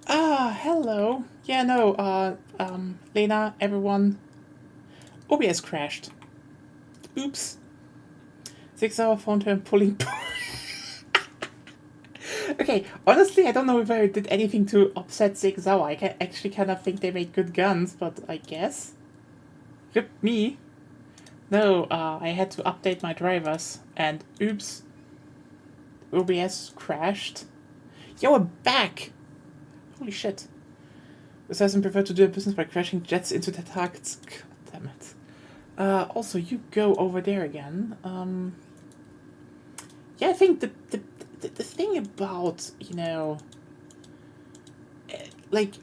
Hello. Yeah, no, Lena, everyone. OBS crashed. Oops. 6 hour phone turn pulling. Okay, honestly, I don't know if I did anything to upset 6 hour. I actually kind of think they made good guns, but I guess. Rip me. No, I had to update my drivers, and oops, OBS crashed. Yo, we're back! Holy shit. Assassin preferred to do a business by crashing jets into the targets. God damn it. Also, you go over there again. Yeah, I think the thing about, like,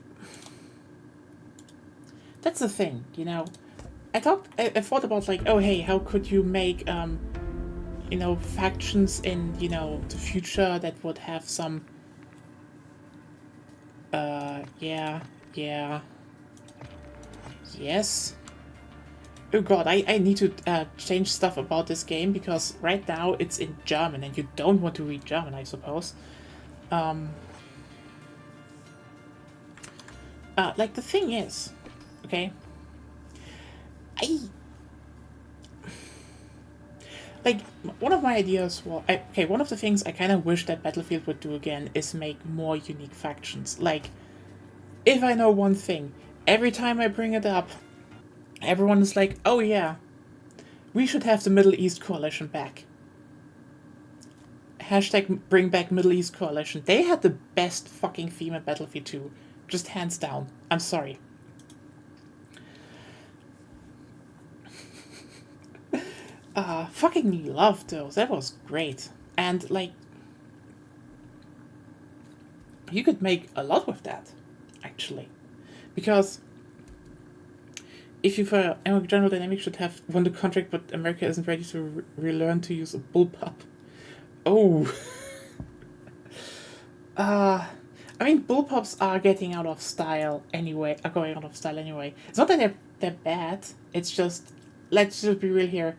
that's the thing, I thought about, like, oh, hey, how could you make, factions in, the future that would have some, yeah, yes. Oh god, I need to change stuff about this game because right now it's in German and you don't want to read German, I suppose. Like, the thing is, okay, I like one of my ideas was okay. One of the things I kind of wish that Battlefield would do again is make more unique factions. Like, if I know one thing, every time I bring it up, everyone is like, "Oh yeah, we should have the Middle East Coalition back." Hashtag bring back Middle East Coalition. They had the best fucking theme at Battlefield 2, just hands down. I'm sorry. Fucking loved those. That was great. And like, you could make a lot with that, actually, because if you for General Dynamics should have won the contract, but America isn't ready to relearn to use a bullpup. Oh. I mean, bullpups are getting out of style anyway. Are going out of style anyway. It's not that they're bad. It's just, let's just be real here.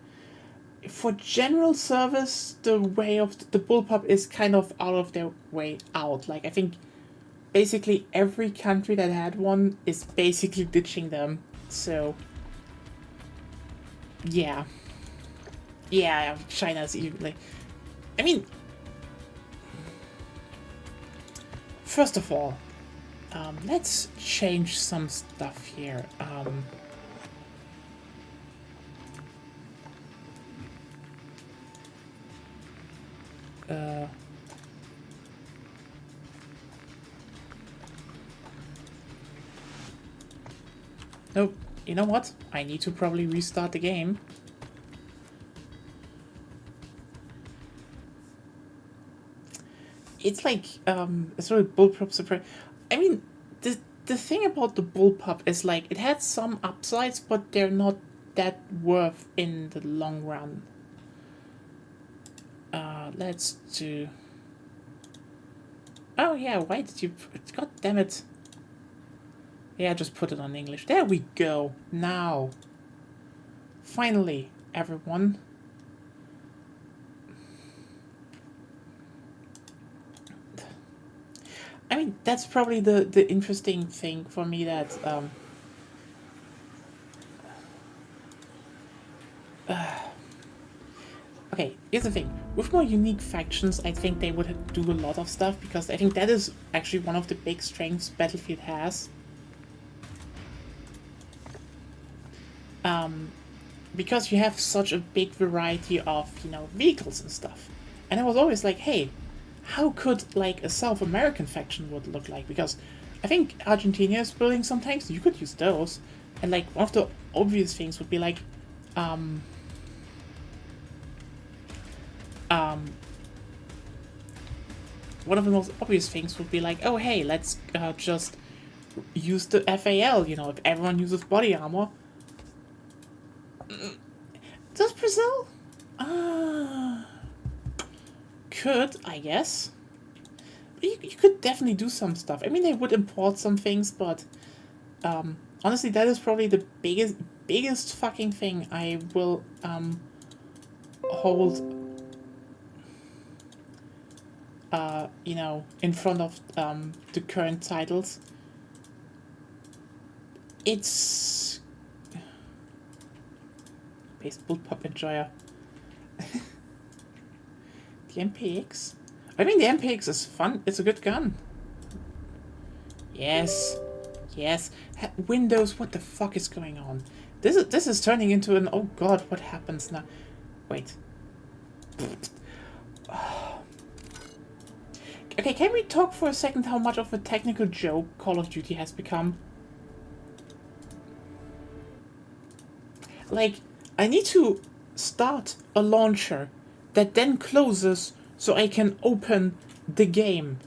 For general service, the way of the bullpup is kind of out of their way out. Like, I think basically every country that had one is basically ditching them. So yeah, China's even like, I mean, first of all, let's change some stuff here. Nope. You know what? I need to probably restart the game. It's like, it's really bullpup surprise. I mean, the thing about the bullpup is like it had some upsides, but they're not that worth in the long run. Let's do. Oh yeah, why did you? God damn it! Yeah, just put it on English. There we go. Now, finally, everyone. I mean, that's probably the interesting thing for me that okay, here's the thing. With more unique factions, I think they would do a lot of stuff because I think that is actually one of the big strengths Battlefield has. Because you have such a big variety of, vehicles and stuff. And I was always like, hey, how could like a South American faction would look like? Because I think Argentina is building some tanks. You could use those, and like one of the obvious things would be like, one of the most obvious things would be like, oh hey, let's just use the FAL. If everyone uses body armor. Does Brazil? Could, I guess. You could definitely do some stuff. I mean, they would import some things, but honestly, that is probably the biggest fucking thing I will hold. you know, in front of the current titles. It's Baseball Pop Enjoyer. The MPX? I mean, the MPX is fun. It's a good gun. Yes. Yes. Windows, what the fuck is going on? This is turning into an... Oh god, what happens now? Wait. Okay, can we talk for a second how much of a technical joke Call of Duty has become? Like, I need to start a launcher that then closes so I can open the game.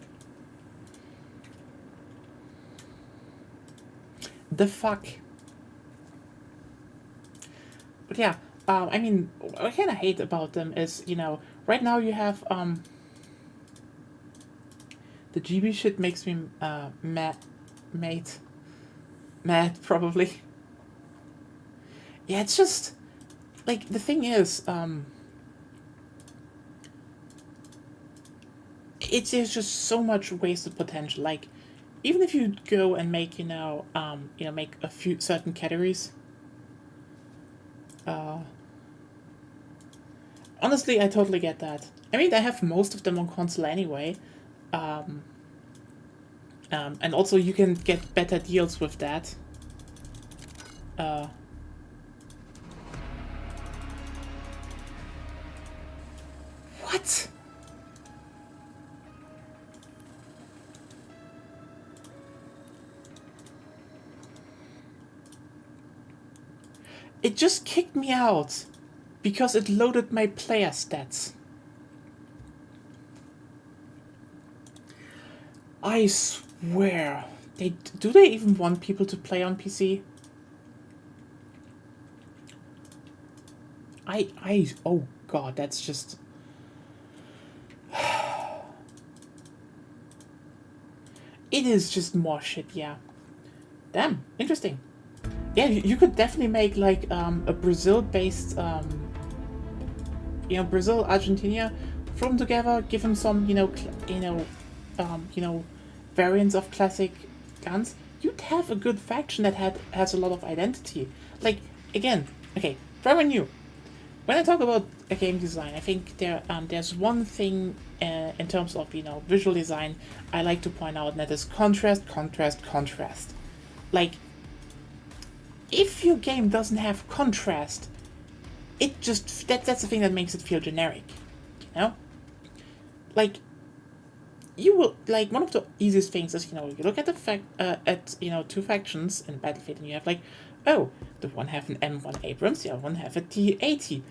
The fuck? But yeah, I mean, what I kind of hate about them is, you know, right now you have, the GB shit makes me, mad, probably. Yeah, it's just, like, the thing is, there's just so much wasted potential. Like, even if you go and make, make a few certain categories, honestly, I totally get that. I mean, I have most of them on console anyway, and also you can get better deals with that. What? It just kicked me out because it loaded my player stats. I swear. Do they even want people to play on PC? Oh god, that's just... It is just more shit, yeah. Damn, interesting. Yeah, you could definitely make like a Brazil-based, Brazil, Argentina, throw them together, give them some, variants of classic guns. You'd have a good faction that has a lot of identity. Like, again, okay, very new. When I talk about a game design, I think there's one thing in terms of visual design I like to point out, and that is contrast, contrast, contrast. Like, if your game doesn't have contrast, it just that's the thing that makes it feel generic, Like, you will one of the easiest things is you look at the two factions in Battlefield, and you have oh, the one have an M1 Abrams, the other one have a T-80.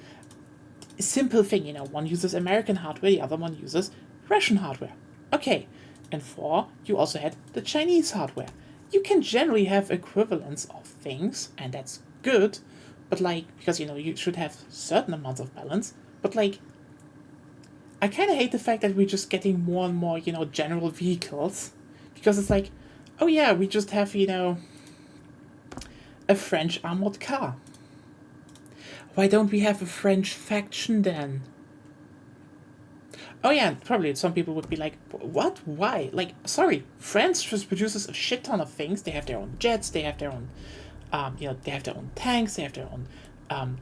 Simple thing, one uses American hardware, the other one uses Russian hardware. Okay, and 4, you also had the Chinese hardware. You can generally have equivalence of things, and that's good, but because you should have certain amounts of balance, but I kind of hate the fact that we're just getting more and more, general vehicles, because it's oh yeah, we just have, a French armored car. Why don't we have a French faction then? Oh yeah, probably some people would be like, what? Why? Sorry, France just produces a shit ton of things. They have their own jets, they have their own, they have their own tanks, they have their own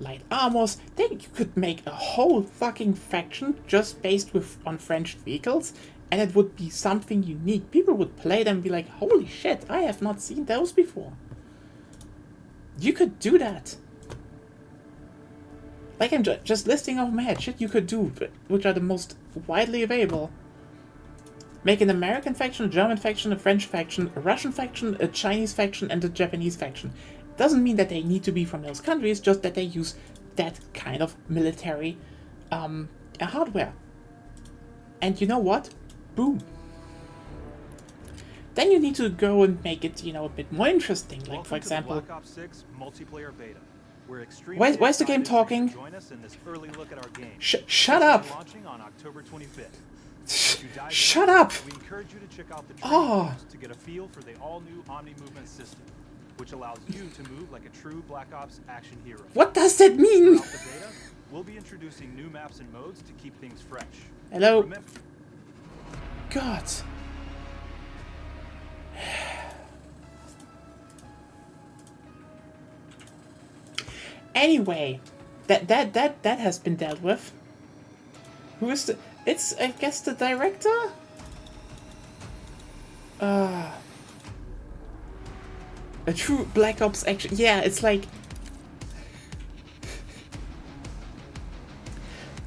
light armors. You could make a whole fucking faction just based on French vehicles, and it would be something unique. People would play them and be like, holy shit, I have not seen those before. You could do that. I'm just listing off my head shit you could do, which are the most widely available. Make an American faction, a German faction, a French faction, a Russian faction, a Chinese faction, and a Japanese faction. Doesn't mean that they need to be from those countries, just that they use that kind of military hardware. And you know what? Boom. Then you need to go and make it, a bit more interesting. Welcome for example, Black Ops 6 multiplayer beta. Where's the game talking? Join us in this early look at our game. Shut up! Launching on October 25th. Shut up! We encourage you to check out the trailer to get a feel for the all-new Omni Movement system, which allows you to move like a true Black Ops action hero. What does that mean? Throughout the beta, we'll be introducing new maps and modes to keep things fresh. Hello. god. Anyway, that has been dealt with. Who is the... It's, I guess, the director? A true Black Ops action... Yeah, it's like...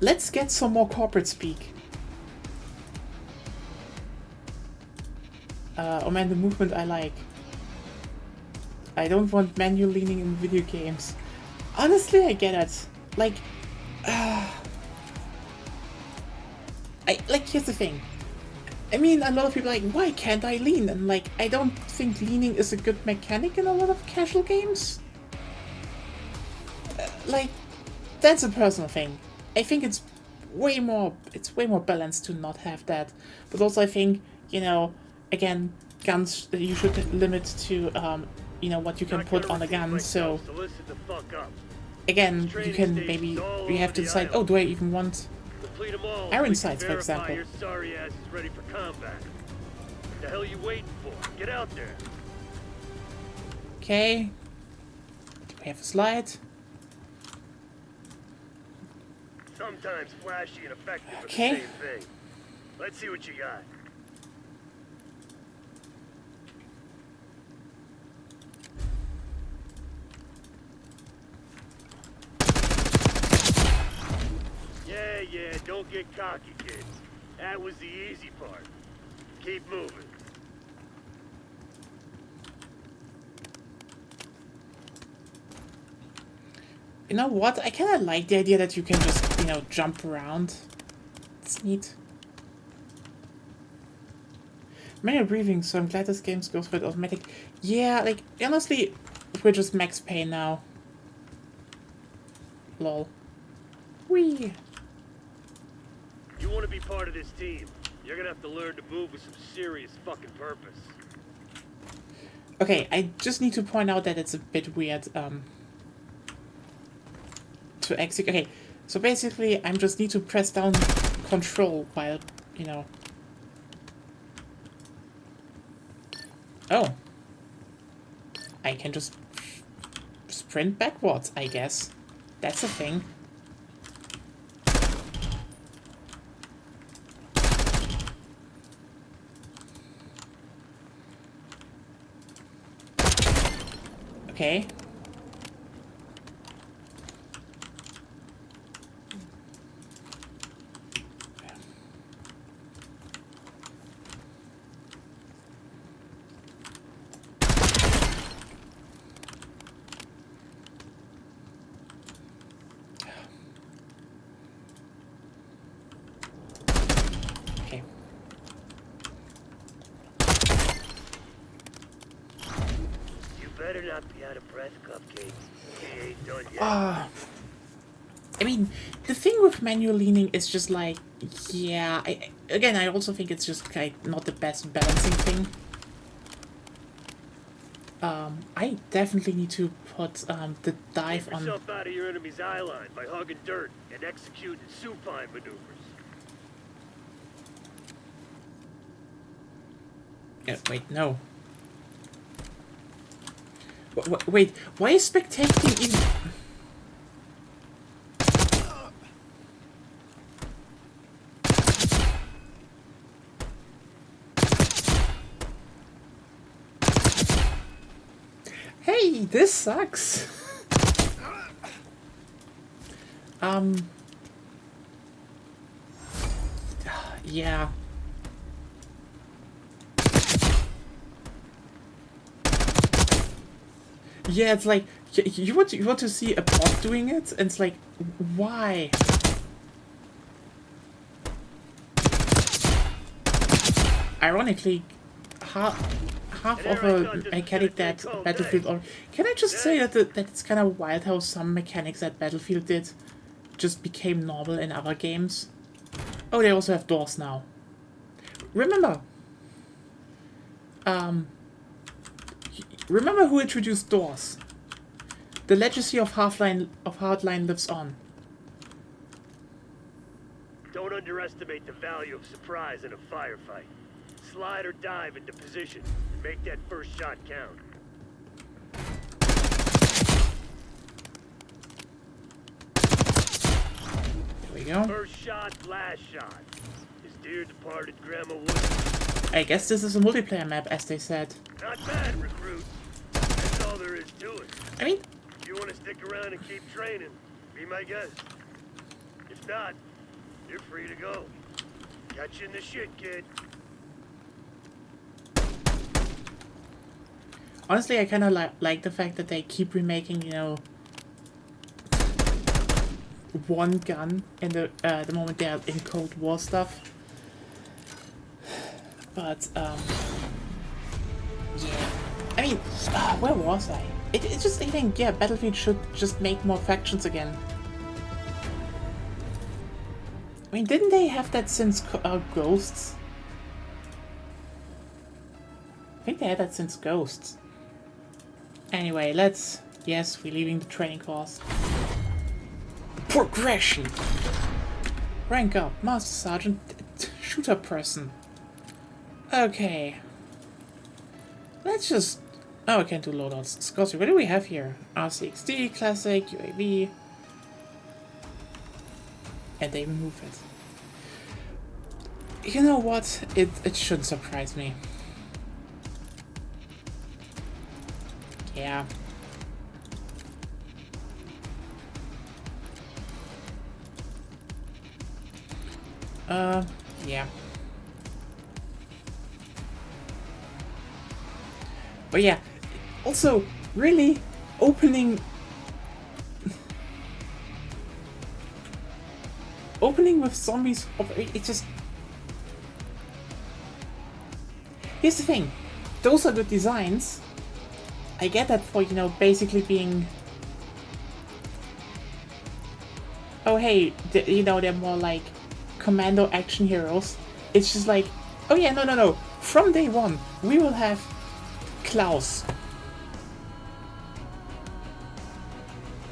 Let's get some more corporate speak. Oh man, the movement I like. I don't want manual leaning in video games. Honestly, I get it. Like, here's the thing. I mean, a lot of people are like, why can't I lean? And like, I don't think leaning is a good mechanic in a lot of casual games. Like, that's a personal thing. I think it's way more balanced to not have that. But also I think, you know, again, guns, you should limit to, you know, what you can put on a gun, so... Again, you can maybe, you have to decide, oh, do I even want iron sights, for example? Your sorry ass is ready for combat. What the hell are you waiting for? Get out there. Okay. Do we have a slide? Sometimes flashy and effective are the Okay. same thing. Let's see what you got. Yeah, don't get cocky, kid. That was the easy part. Keep moving. You know what? I kind of like the idea that you can just, you know, jump around. It's neat. Many breathing, so I'm glad this game goes for it automatic. Yeah, like, honestly, we're just Max Payne now. Lol. Whee! You want to be part of this team, you're gonna have to learn to move with some serious fucking purpose. Okay, I just need to point out that it's a bit weird, to execute. Okay, so basically, I just need to press down control while, you know... Oh. I can just sprint backwards, I guess. That's a thing. Okay. Okay. You better not be out of breath, Cupcake. He ain't done yet. I mean, the thing with manual leaning is just like, yeah, I also think it's just like not the best balancing thing. I definitely need to put the dive Keep on. yourself out of your enemy's eye line by hugging dirt and executing supine maneuvers. Wait, no. Wait, why is spectating even... Hey, this sucks. Yeah. Yeah, it's like you want to see a bot doing it, and it's like, why? Ironically, half of a mechanic that Battlefield, or can I just say that that it's kind of wild how some mechanics that Battlefield did just became normal in other games. Oh, they also have doors now. Remember, remember who introduced doors? The legacy of Hardline lives on. Don't underestimate the value of surprise in a firefight. Slide or dive into position and make that first shot count. There we go. First shot, last shot. His dear departed Grandma Wood. I guess this is a multiplayer map, as they said. Not bad, recruit. That's all there is to it. I mean, If you want to stick around and keep training, be my guest. If not, you're free to go. Catch you in the shit, kid. honestly, I kind of like the fact that they keep remaking, you know, one gun in the moment they're in Cold War stuff. But yeah, I mean, where was I? It's just, I think, yeah, Battlefield should just make more factions again. I mean, didn't they have that since Ghosts? I think they had that since Ghosts. Anyway, let's... Yes, we're leaving the training course. Progression! Rank up, Master Sergeant, Shooter Person. Okay. Let's just... Oh, I can't do loadouts. Scotty, what do we have here? RCXD, Classic, UAV. And they remove it. You know what? It shouldn't surprise me. Yeah. Yeah. But yeah, also, really, opening with zombies, it just... Here's the thing, those are good designs. I get that for, you know, basically being... Oh hey, you know, they're more like commando action heroes. It's just like, oh yeah, no. From day one, we will have Klaus.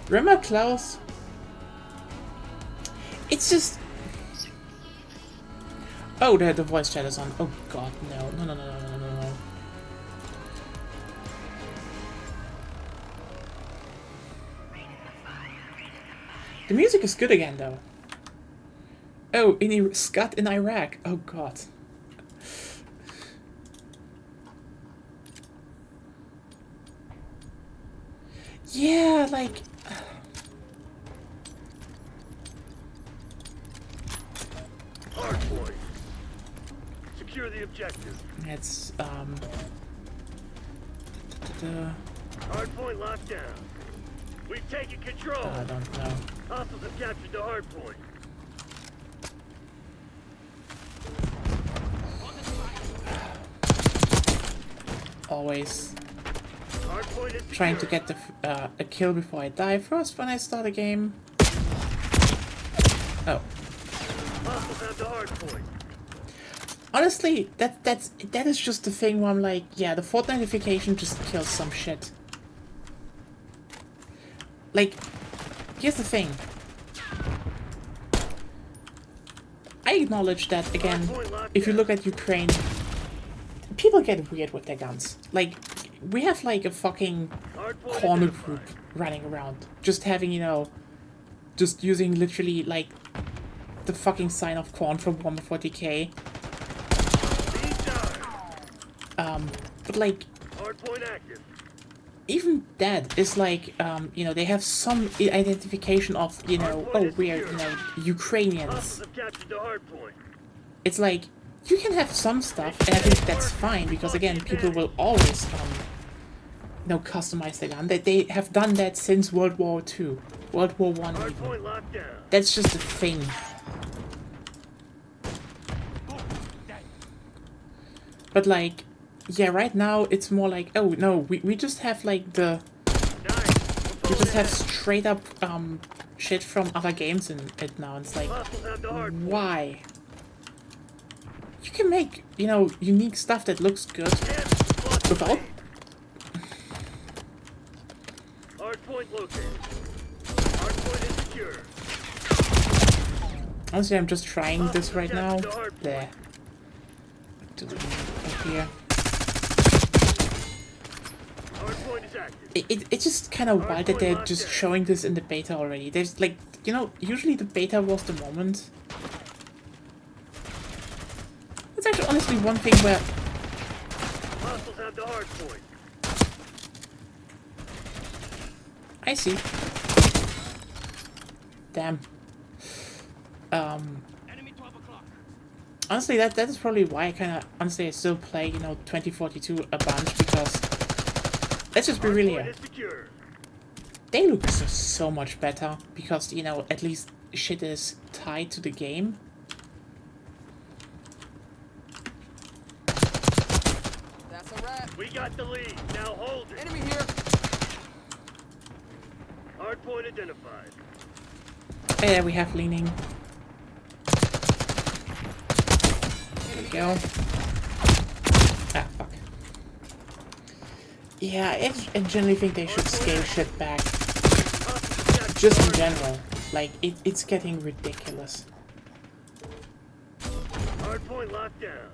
Remember Klaus? It's just... Oh, the voice chat is on. Oh god, no. The music is good again, though. Oh, Scott in Iraq. Oh god. Yeah, like... Hardpoint. Secure the objective. It's, Hardpoint locked down. We've taken control. I don't know. Hostiles have captured the hardpoint. Always Hardpoint is trying to secure. get a kill before I die first when I start a game. Oh. Hostiles have the hardpoint. Honestly, that is just the thing where I'm like, yeah, the Fort notification just kills some shit. Like, here's the thing. I acknowledge that, again, if you look at Ukraine, people get weird with their guns. Like, we have like a fucking corner group running around. Just having, you know, just using literally like the fucking sign of corn from Warhammer 40k. But like, Hardpoint active. even that is like, you know, they have some identification of, you know, oh, we're, you know, Ukrainians. Hostiles have captured the hardpoint. It's like, you can have some stuff, and I think that's fine, because again, people will always, you know, customize their gun. They have done that since World War II, World War I. Hardpoint locked down. That's just a thing. But like, yeah, right now it's more like, oh no, we just have like the, Nice. we just have straight up shit from other games in it now. And it's like, Hostiles have the hardpoint. why? You can make, you know, unique stuff that looks good without... Hardpoint located. Hardpoint is secure. Honestly, I'm just trying this right now. Captured the hard There. point. To the up here. Hard point is active. It's just kind of wild that they're just showing this in the beta already. There's like, you know, usually the beta was the moment. It's actually honestly one thing where Hostiles have the hard point. I see. Damn. Enemy 12 o'clock. Honestly, that is probably why I still play, you know, 2042 a bunch, because let's just be real Point here. is secure. They look so much better because, you know, at least shit is tied to the game. That's a wrap. We got the lead. Now hold it. Enemy here. Hard point identified. Yeah, we have leaning. There we go. Ah, fuck. Yeah, I generally think they should scale shit back. Just in general. Like, it's getting ridiculous. Hard point locked down.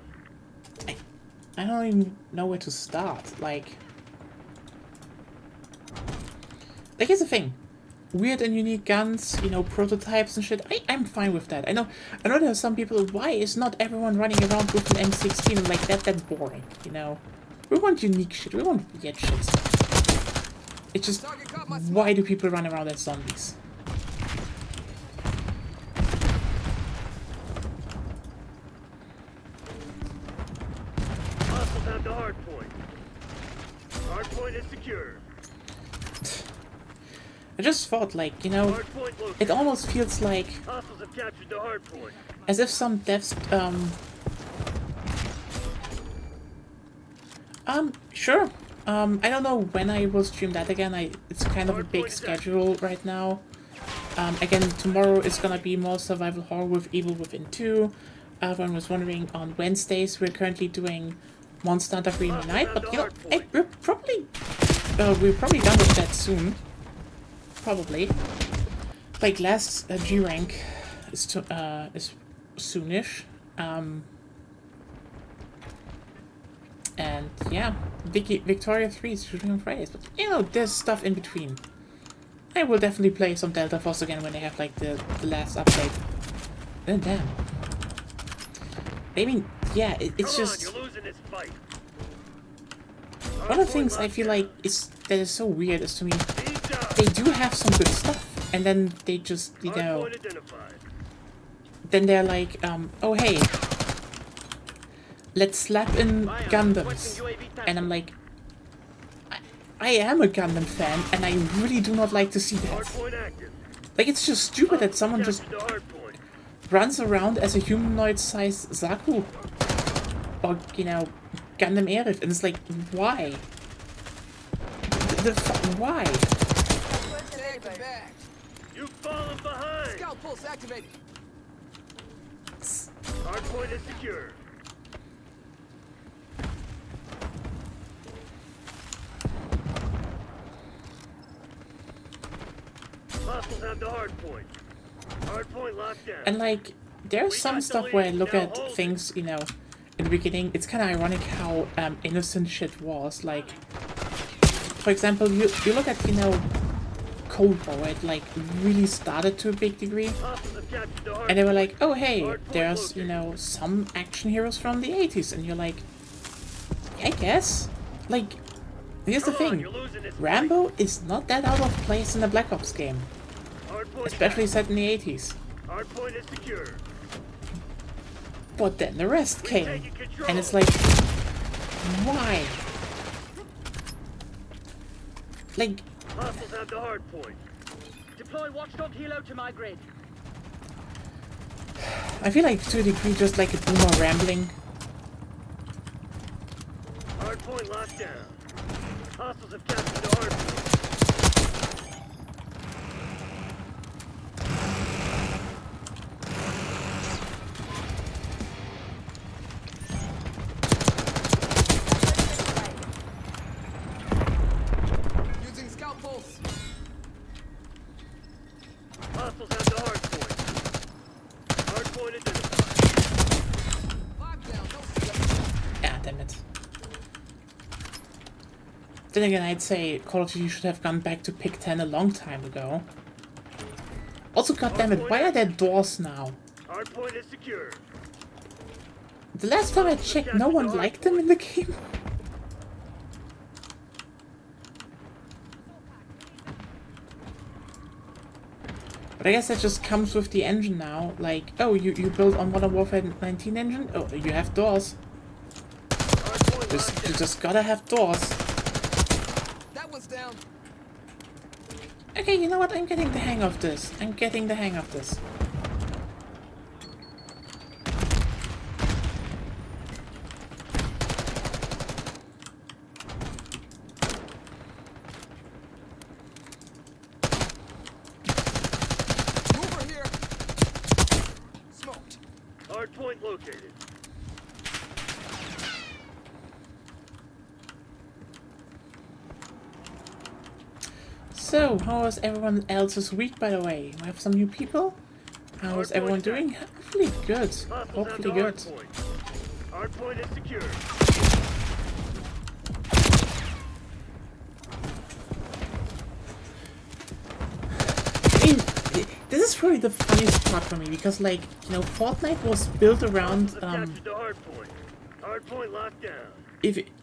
I don't even know where to start. Like, here's the thing. Weird and unique guns, you know, prototypes and shit. I'm fine with that. I know there are some people, why is not everyone running around with an M16? I'm like, that's boring, you know? We want unique shit. We want weird shit. It's just, why do people run around as zombies? Hostiles have the hard point. Hard point is secure. I just thought, like, you know, Hard point located. it almost feels like Hostiles have captured the hard point. as if some devs, sure. I don't know when I will stream that again. It's kind of a big schedule right now. Again, tomorrow is gonna be more survival horror with Evil Within 2. Everyone was wondering, on Wednesdays we're currently doing Monster Hunter 3 Night, but you know, we're probably done with that soon. Probably. Like, last G rank is soonish. And yeah, Victoria 3 is shooting on Fridays, but you know, there's stuff in between. I will definitely play some Delta Force again when they have like the last update. And damn. I mean, yeah, it's just You're losing this fight. one of the things I feel like that is so weird is, to me, they do have some good stuff, and then they just, you know, then they're like, oh hey, let's slap in Gundams. And I'm like, I am a Gundam fan, and I really do not like to see that. Like, it's just stupid that someone just runs around as a humanoid-sized Zaku. Or, you know, Gundam Aerith, and it's like, why? Why? You've fallen behind. Scout pulse activated. Hardpoint is secure. Hostiles have the hardpoint. Hardpoint locked down. And like, there's some stuff where I look at things, you know, in the beginning, it's kind of ironic how innocent shit was. Like, for example, you look at, you know, Cold War, where it like really started to a big degree, and they were like, oh hey, there's, you know, some action heroes from the 80s, and you're like, I guess. Like, here's the thing, Rambo is not that out of place in a Black Ops game, especially set in the 80s. Hardpoint is secure. But then the rest came, and it's like, why? Like, Hostiles have the hardpoint. Deploy Watchdog Helo to my grid. I feel like to a degree just like a boomer rambling. Hardpoint locked down. Hostiles have captured the hardpoint. Using scout pulse. Hostiles have the hardpoint. Then again, I'd say Call of Duty should have gone back to Pick 10 a long time ago. Also, goddammit, why are there doors now? Hardpoint is secure. The last time I checked, no one liked them in the game. But I guess that just comes with the engine now. Like, oh, you build on Modern Warfare 19 engine? Oh, you have doors. You just gotta have doors. That one's down. Okay, you know what? I'm getting the hang of this. I'm getting the hang of this. Mover here. Smoked. Hardpoint located. So, how was everyone else's week, by the way? We have some new people? How is everyone doing? Hopefully good. Hostiles Hopefully have good. the hardpoint. Hardpoint is secure. I mean, this is probably the funniest part for me, because, like, you know, Fortnite was built around, Hostiles have captured the hardpoint. Hardpoint locked down.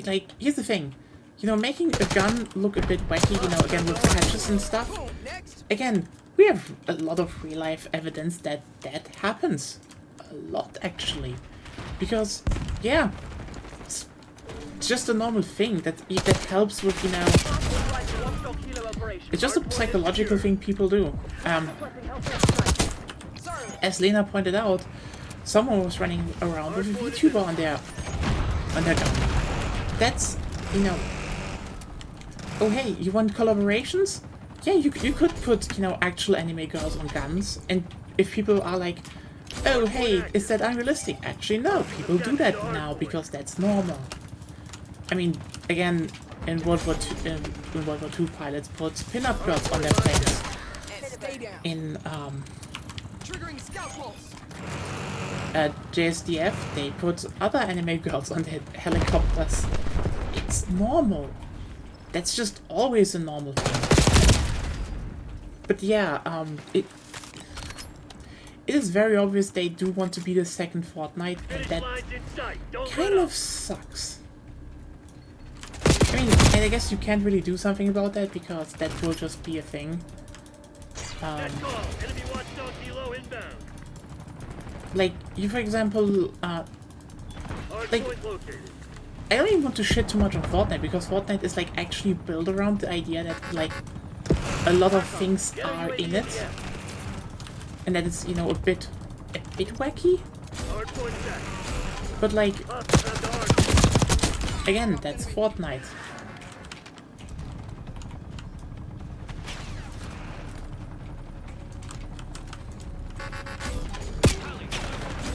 like, here's the thing. You know, making a gun look a bit wacky, you know, again, with patches and stuff. Boom. Next. Again, we have a lot of real-life evidence that that happens. A lot, actually. Because, yeah, it's just a normal thing that helps with, you know, Hostile right to Watchdog Hilo operation. it's just a psychological thing people do. Requesting help airstrike. Sir. As Lena pointed out, someone was running around with a VTuber on their gun. That's, you know, oh hey, you want collaborations? Yeah, you could put, you know, actual anime girls on guns, and if people are like, oh hey, is that unrealistic? Actually no, people do that now because that's normal. I mean, again, in World War II pilots put pin-up girls on their planes. And stay down. In Triggering scout pulse. JSDF, they put other anime girls on their helicopters. It's normal. That's just always a normal thing. But yeah, it is very obvious they do want to be the second Fortnite, and Finish that lines in sight. Don't kind let of up. sucks. I mean, and I guess you can't really do something about that because that will just be a thing. Net call. Enemy watchdog Hilo inbound. Like, you for example, Hardpoint located. I don't even want to shit too much on Fortnite because Fortnite is like actually built around the idea that like a lot of things are in it, and that it's, you know, a bit wacky. Hardpoint set. But like, Hostiles have the hardpoint. again, that's Fortnite.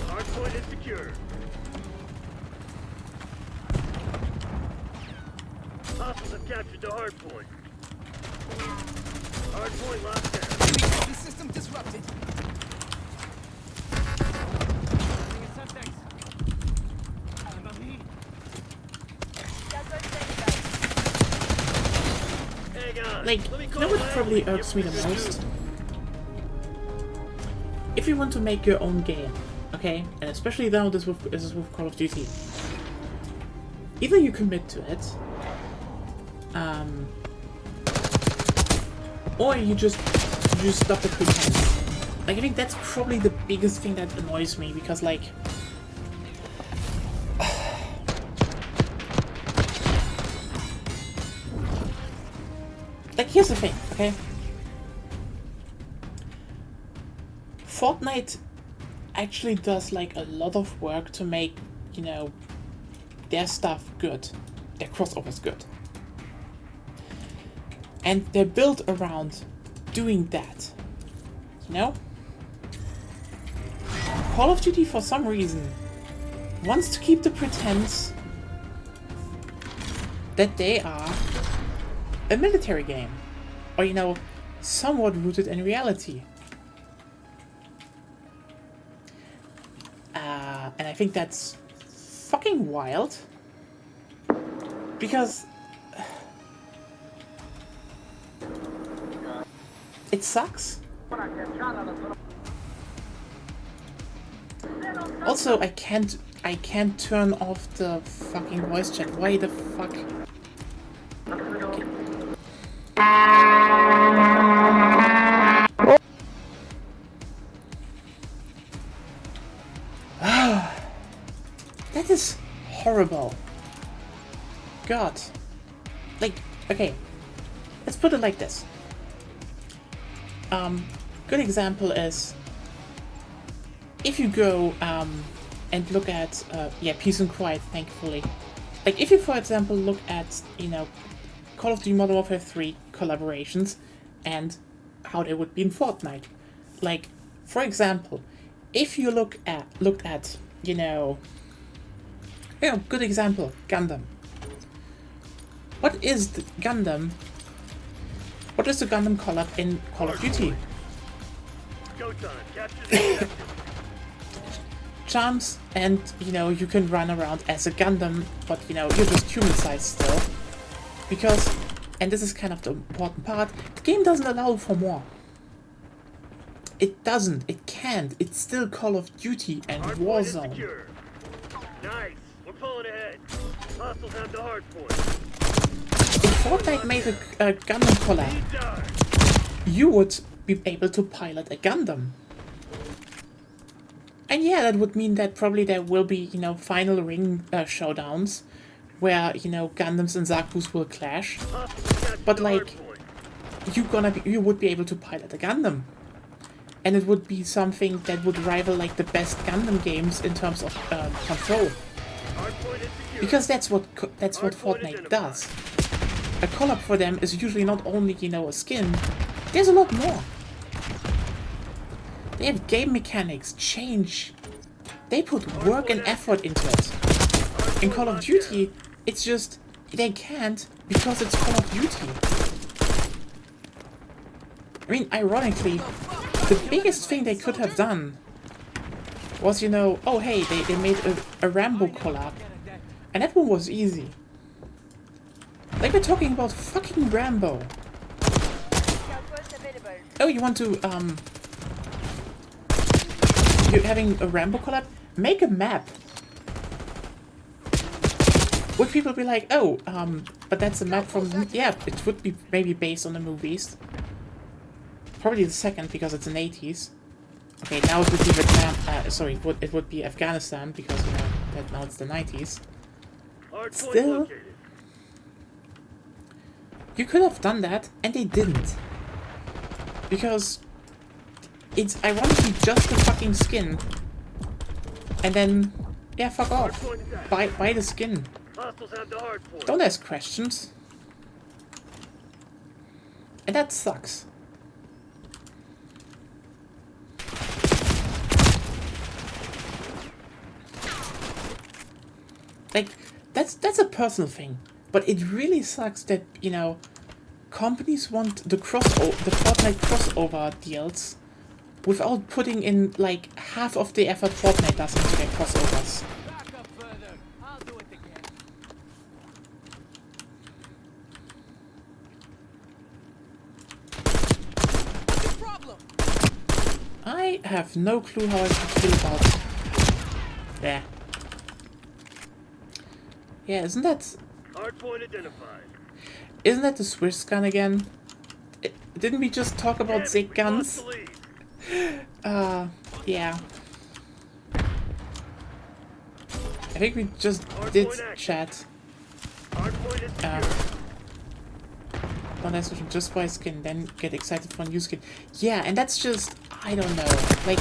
Hardpoint is secure. Hostiles have captured the hardpoint. Hardpoint locked down. Enemy system disrupted. Hang on. Like, Let me you call know what Larry. probably Give irks me him the good most? news. If you want to make your own game, okay, and especially now this is with Call of Duty, either you commit to it, or you just stop the pretense. Like, I think that's probably the biggest thing that annoys me, because like, like, here's the thing, okay? Fortnite actually does like a lot of work to make, you know, their stuff good, their crossovers good. And they're built around doing that, you know? Call of Duty, for some reason, wants to keep the pretense that they are a military game, or, you know, somewhat rooted in reality. And I think that's fucking wild, because it sucks. Also, I can't turn off the fucking voice chat. Why the fuck? Okay. That is horrible. God. Like, okay. Let's put it like this. Good example is if you go and look at yeah, Peace and Quiet, thankfully. Like if you, for example, look at, you know, Call of Duty Modern Warfare 3 collaborations and how they would be in Fortnite. Like, for example, if you looked at, you know, good example, Gundam. What is the Gundam collab in Call of Duty? Go time. Capture the objective. Charms, and, you know, you can run around as a Gundam, but, you know, you're just human-sized still. Because, and this is kind of the important part, the game doesn't allow for more. It doesn't. It can't. It's still Call of Duty and Hard point is Warzone. secure. Nice. We're pulling ahead. Hostiles have the hard point. If Fortnite made a Gundam collab, Lead die. you would be able to pilot a Gundam. And yeah, that would mean that probably there will be, you know, final ring showdowns where, you know, Gundams and Zaku's will clash. Hostiles capture But the hard like, point. you would be able to pilot a Gundam. And it would be something that would rival like the best Gundam games in terms of control. Hard point is secure. Because that's what Fortnite does. A collab for them is usually not only, you know, a skin. There's a lot more. They have game mechanics, change. They put work and effort into it. In Call of Duty, it's just they can't because it's Call of Duty. I mean, ironically, the biggest thing they could have done was, you know, oh hey, they made a Rambo collab. And that one was easy. Like, we're talking about fucking Rambo. Oh, you want to, you're having a Rambo collab? Make a map. Would people be like, oh, but that's a map from, yeah, it would be maybe based on the movies. Probably the second, because it's in the 80s. Okay, now it would be Vietnam, sorry, it would be Afghanistan, because, you know, that now it's the 90s. Hard point Still, located. you could have done that, and they didn't. Because it's ironically just the fucking skin. And then, yeah, fuck off. Buy the skin. Hostiles have the hard point. Don't ask questions. And that sucks. Like, that's a personal thing. But it really sucks that, you know, companies want the Fortnite crossover deals without putting in, like, half of the effort Fortnite does into their crossovers. Back up further. I'll do it again. What's the problem? I have no clue how I should feel about... Yeah. Yeah, isn't that the Swiss gun again? Didn't we just talk about Zig guns? Yeah. I think we just did chat. Don't ask me just buy skin, then get excited for a new skin. Yeah, and that's just, I don't know, like...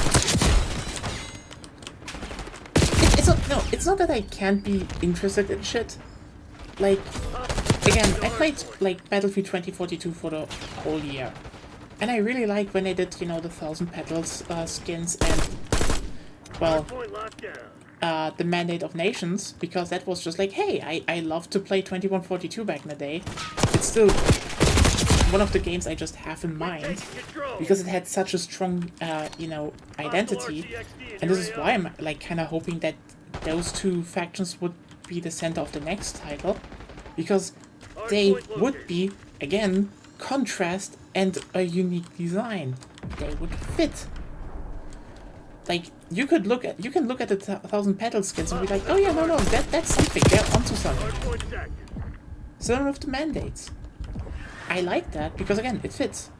It's not that I can't be interested in shit. Like, again, I played, like, Battlefield 2042 for the whole year. And I really like when they did, you know, the 1000 Petals skins and, well, the Mandate of Nations, because that was just like, hey, I loved to play 2142 back in the day. It's still one of the games I just have in mind, because it had such a strong, you know, identity. And this is why I'm, like, kind of hoping that those two factions would be the center of the next title, because they would be, again, contrast and a unique design, they would fit. Like, you can look at the 1,000 Petal skins and be like, oh yeah, no, that's something, they're onto something. Hardpoint is active. Same with the mandates. I like that because again, it fits.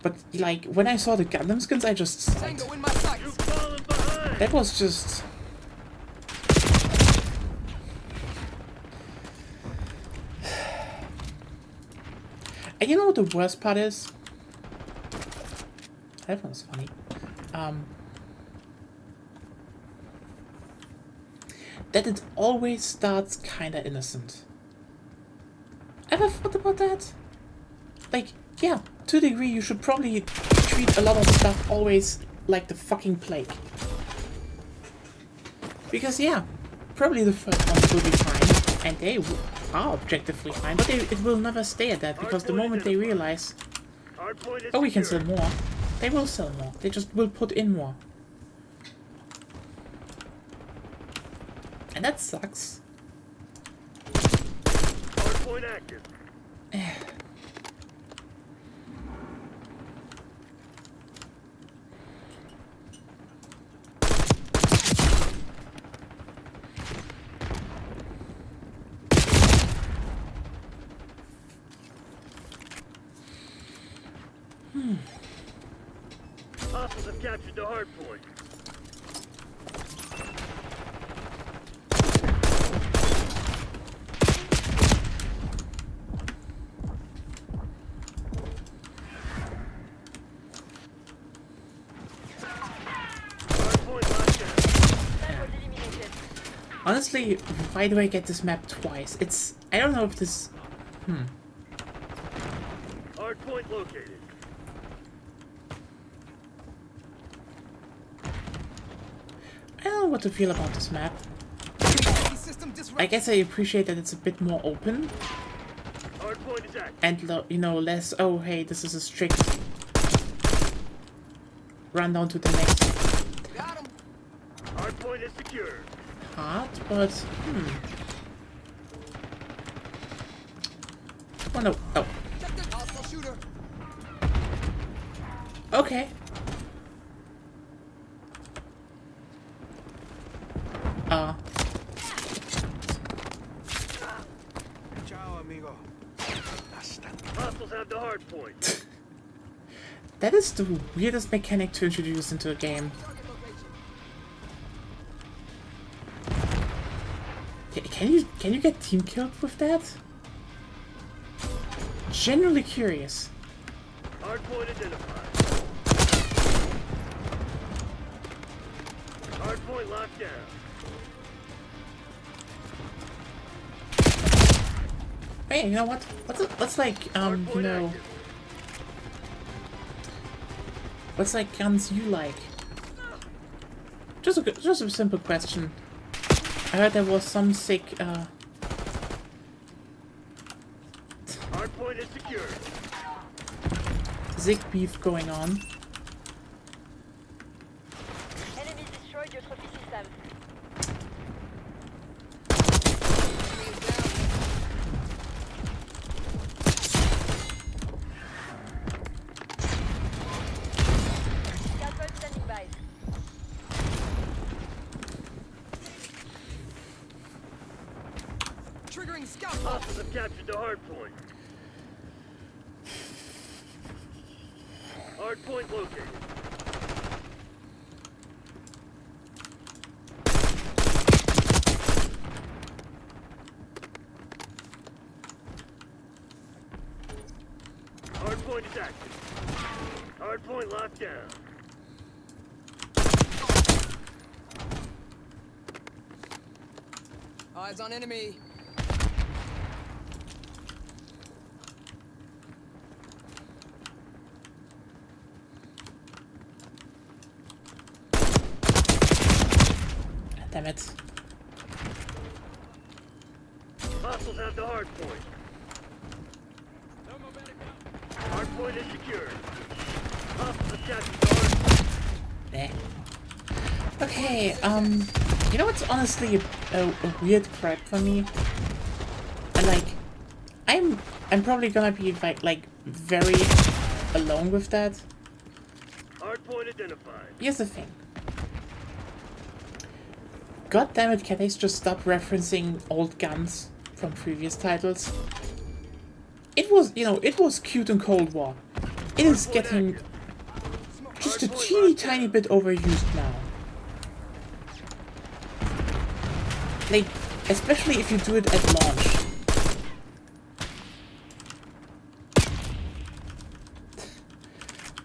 But like when I saw the Gundam skins, I just sighed. Tango in my sights. You've fallen behind. That was just. And you know what the worst part is? That was funny. That it always starts kinda innocent. Ever thought about that? Like, yeah, to a degree you should probably treat a lot of stuff always like the fucking plague. Because yeah, probably the first ones will be fine, and they are objectively fine, but it will never stay at that, because the moment they realize, Hardpoint is oh, we can secure. sell more, they will sell more. They just will put in more. And that sucks. Hardpoint active. Hostiles have captured the hardpoint. Hardpoint locked down. That was eliminated. Honestly, why do I get this map twice? I don't know if this... Hardpoint located. I don't know what to feel about this map. System I disrupted. guess I appreciate that it's a bit more open, Hardpoint is active. and you know, less, oh hey, this is a strict run down to the next Got him. Hardpoint is secure. part, but oh no, oh, Detected hostile shooter. okay. Ciao, amigo. Hostiles have the hardpoint. That is the weirdest mechanic to introduce into a game. Target location. Can you get team killed with that? Genuinely curious. Hardpoint identified. Hardpoint locked down. Hey, you know what? Let's like you Hardpoint know, active. what's like guns you like? Just a simple question. I heard there was some sick Hardpoint is secure. Zig beef going on. Enemy destroyed your trophy system. Enemy is down. Scalpel standing by. Triggering scout. Hostiles have captured the hardpoint. Hardpoint located. Hardpoint is active. Hardpoint locked down. Eyes on enemy. Damn it. Hostiles have the hardpoint. Hardpoint is secure. Hostiles have captured the hardpoint. Eh. Okay, you know what's honestly a weird crap for me? I'm probably gonna be like very alone with that. Hardpoint identified. Here's the thing. God damn it, can they just stop referencing old guns from previous titles? It was, you know, it was cute in Cold War. It is getting just a teeny tiny bit overused now. Like, especially if you do it at launch.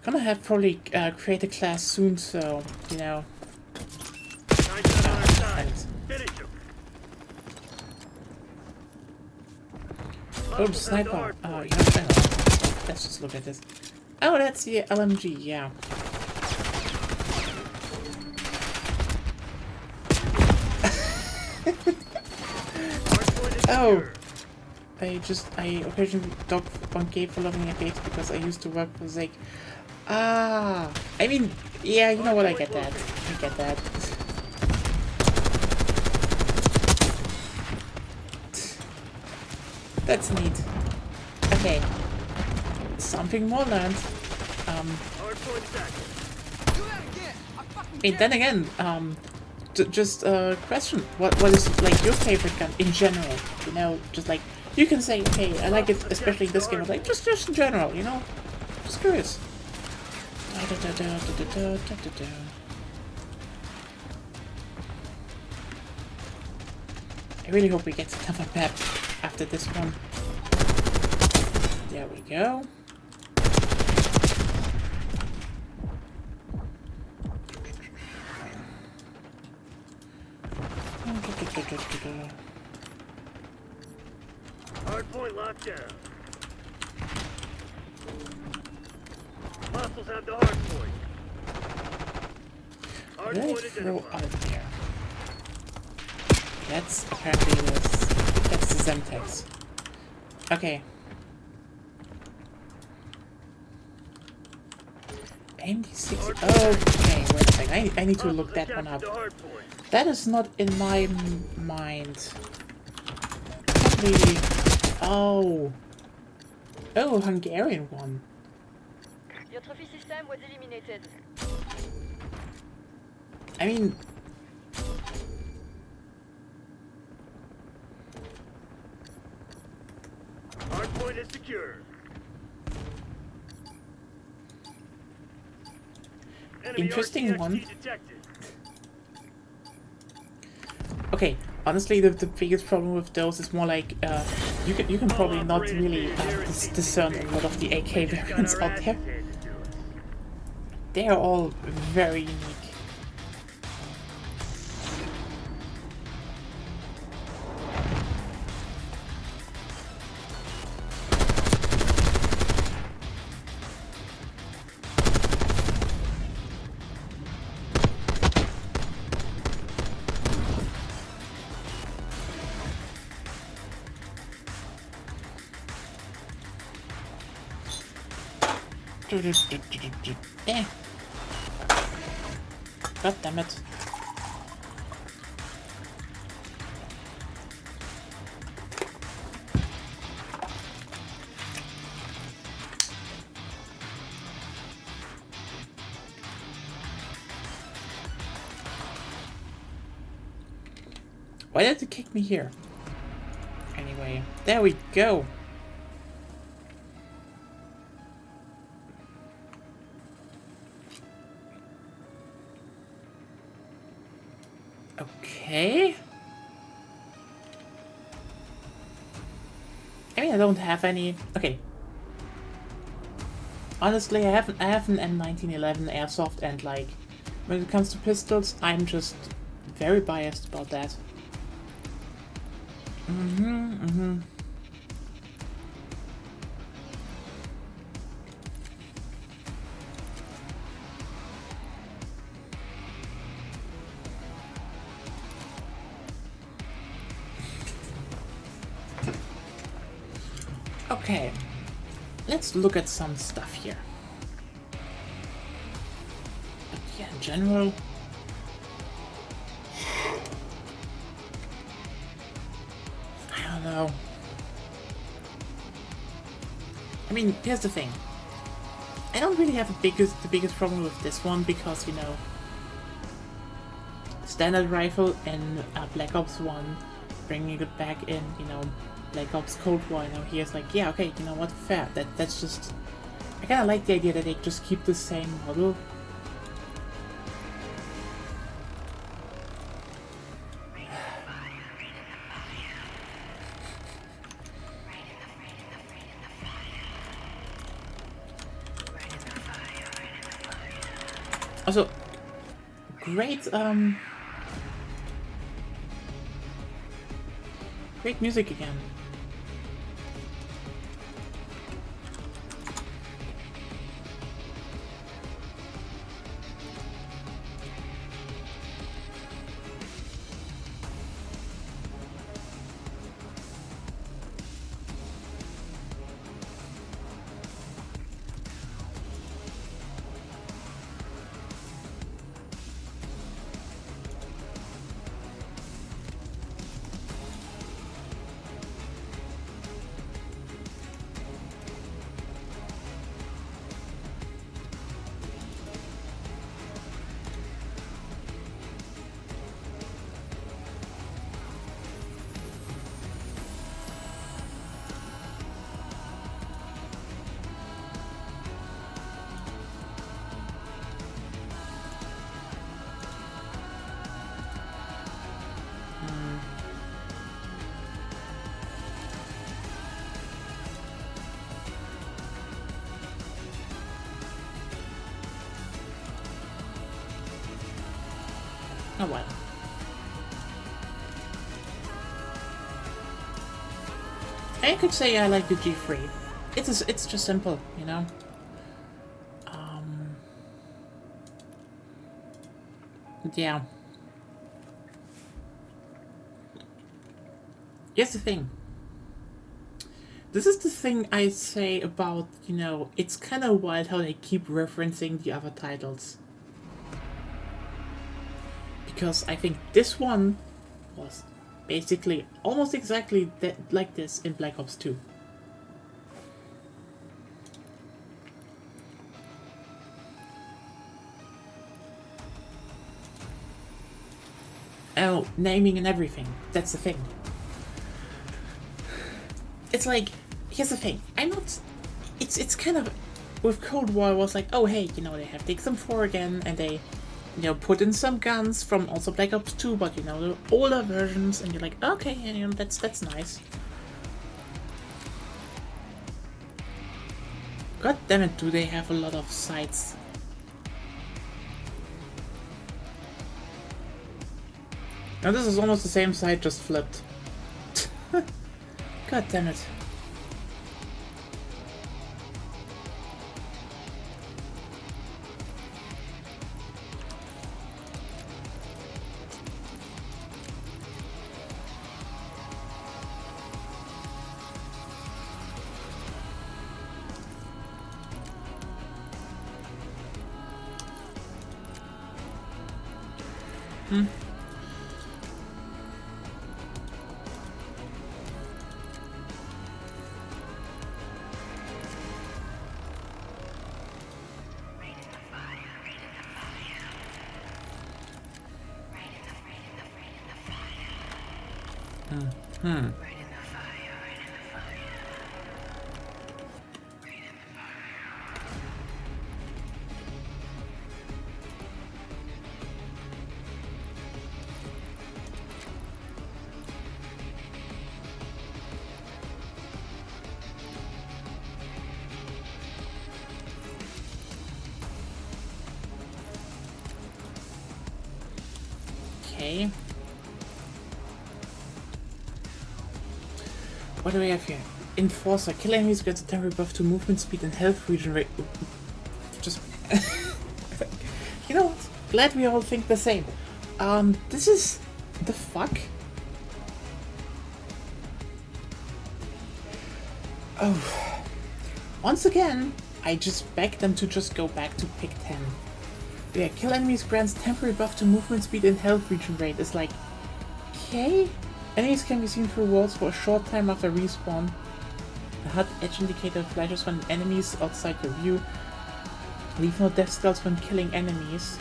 Gonna have probably create a class soon, so, you know. Nice on our side. And Finish him. oh, sniper. Oh, yeah, hang on. Let's just look at this. Oh, that's the LMG, yeah. Oh, I occasionally dog on gay for loving a gate because I used to work for Zig. Ah, I mean, yeah, you know what, I get that. I get that. That's neat. Okay. Something more learned. Hardpoint set. Do that again. I fucking And then again, just a question. What is like your favorite gun in general? You know, just like you can say, okay, I like it, especially in this game. Like just in general, you know, just curious. I really hope we get another map after this one. There we go. Hardpoint locked down. Hostiles have the hardpoint. Did I Hardpoint throw identified. out there? That's apparently that's the Zemtex. Okay. AMD-6. Okay, wait a second. I need to look that one up. The hardpoint. That is not in my mind. Not really. Oh. Oh, Hungarian one. Your trophy system was eliminated. I mean, Hardpoint is secure. Enemy Interesting RTXT one. detected. okay. Honestly, the biggest problem with those is more like you can probably not really discern a lot of the AK variants out there. They are all very unique. Eh. God damn it. Why did it kick me here? Anyway, there we go. Okay. I mean, I don't have any. Okay. Honestly, I have an M1911 airsoft, and like, when it comes to pistols, I'm just very biased about that. Okay, let's look at some stuff here. But yeah, in general, I don't know. I mean, here's the thing. I don't really have the biggest problem with this one because, you know, standard rifle and Black Ops 1, bringing it back in, you know, Black Ops Cold War, you know, here's like, yeah, okay, you know what, fair. That's just, I kind of like the idea that they just keep the same model. Also, great, great music again. Oh well. I could say I like the G3. It's just simple, you know. Yeah. Here's the thing. This is the thing I say about, you know, it's kind of wild how they keep referencing the other titles. Because I think this one was basically almost exactly like this in Black Ops 2. Oh, naming and everything. That's the thing. It's like, here's the thing. I'm not... It's kind of... With Cold War, I was like, oh hey, you know, they have Dixon 4 again, and they... You know, put in some guns from also Black Ops 2, but you know, the older versions, and you're like, okay, you know, that's nice. God damn it, do they have a lot of sights. Now this is almost the same side, just flipped. God damn it. Okay. What do we have here? Enforcer. Kill enemies gets a temporary buff to movement speed and health regen rate. Just... You know what? Glad we all think the same. This is... The fuck? Oh. Once again, I just beg them to just go back to pick 10. Yeah, kill enemies grants temporary buff to movement speed and health regen rate. It's like... Okay? Enemies can be seen through walls for a short time after respawn. The HUD edge indicator flashes when enemies outside your view. Leave no death spells when killing enemies.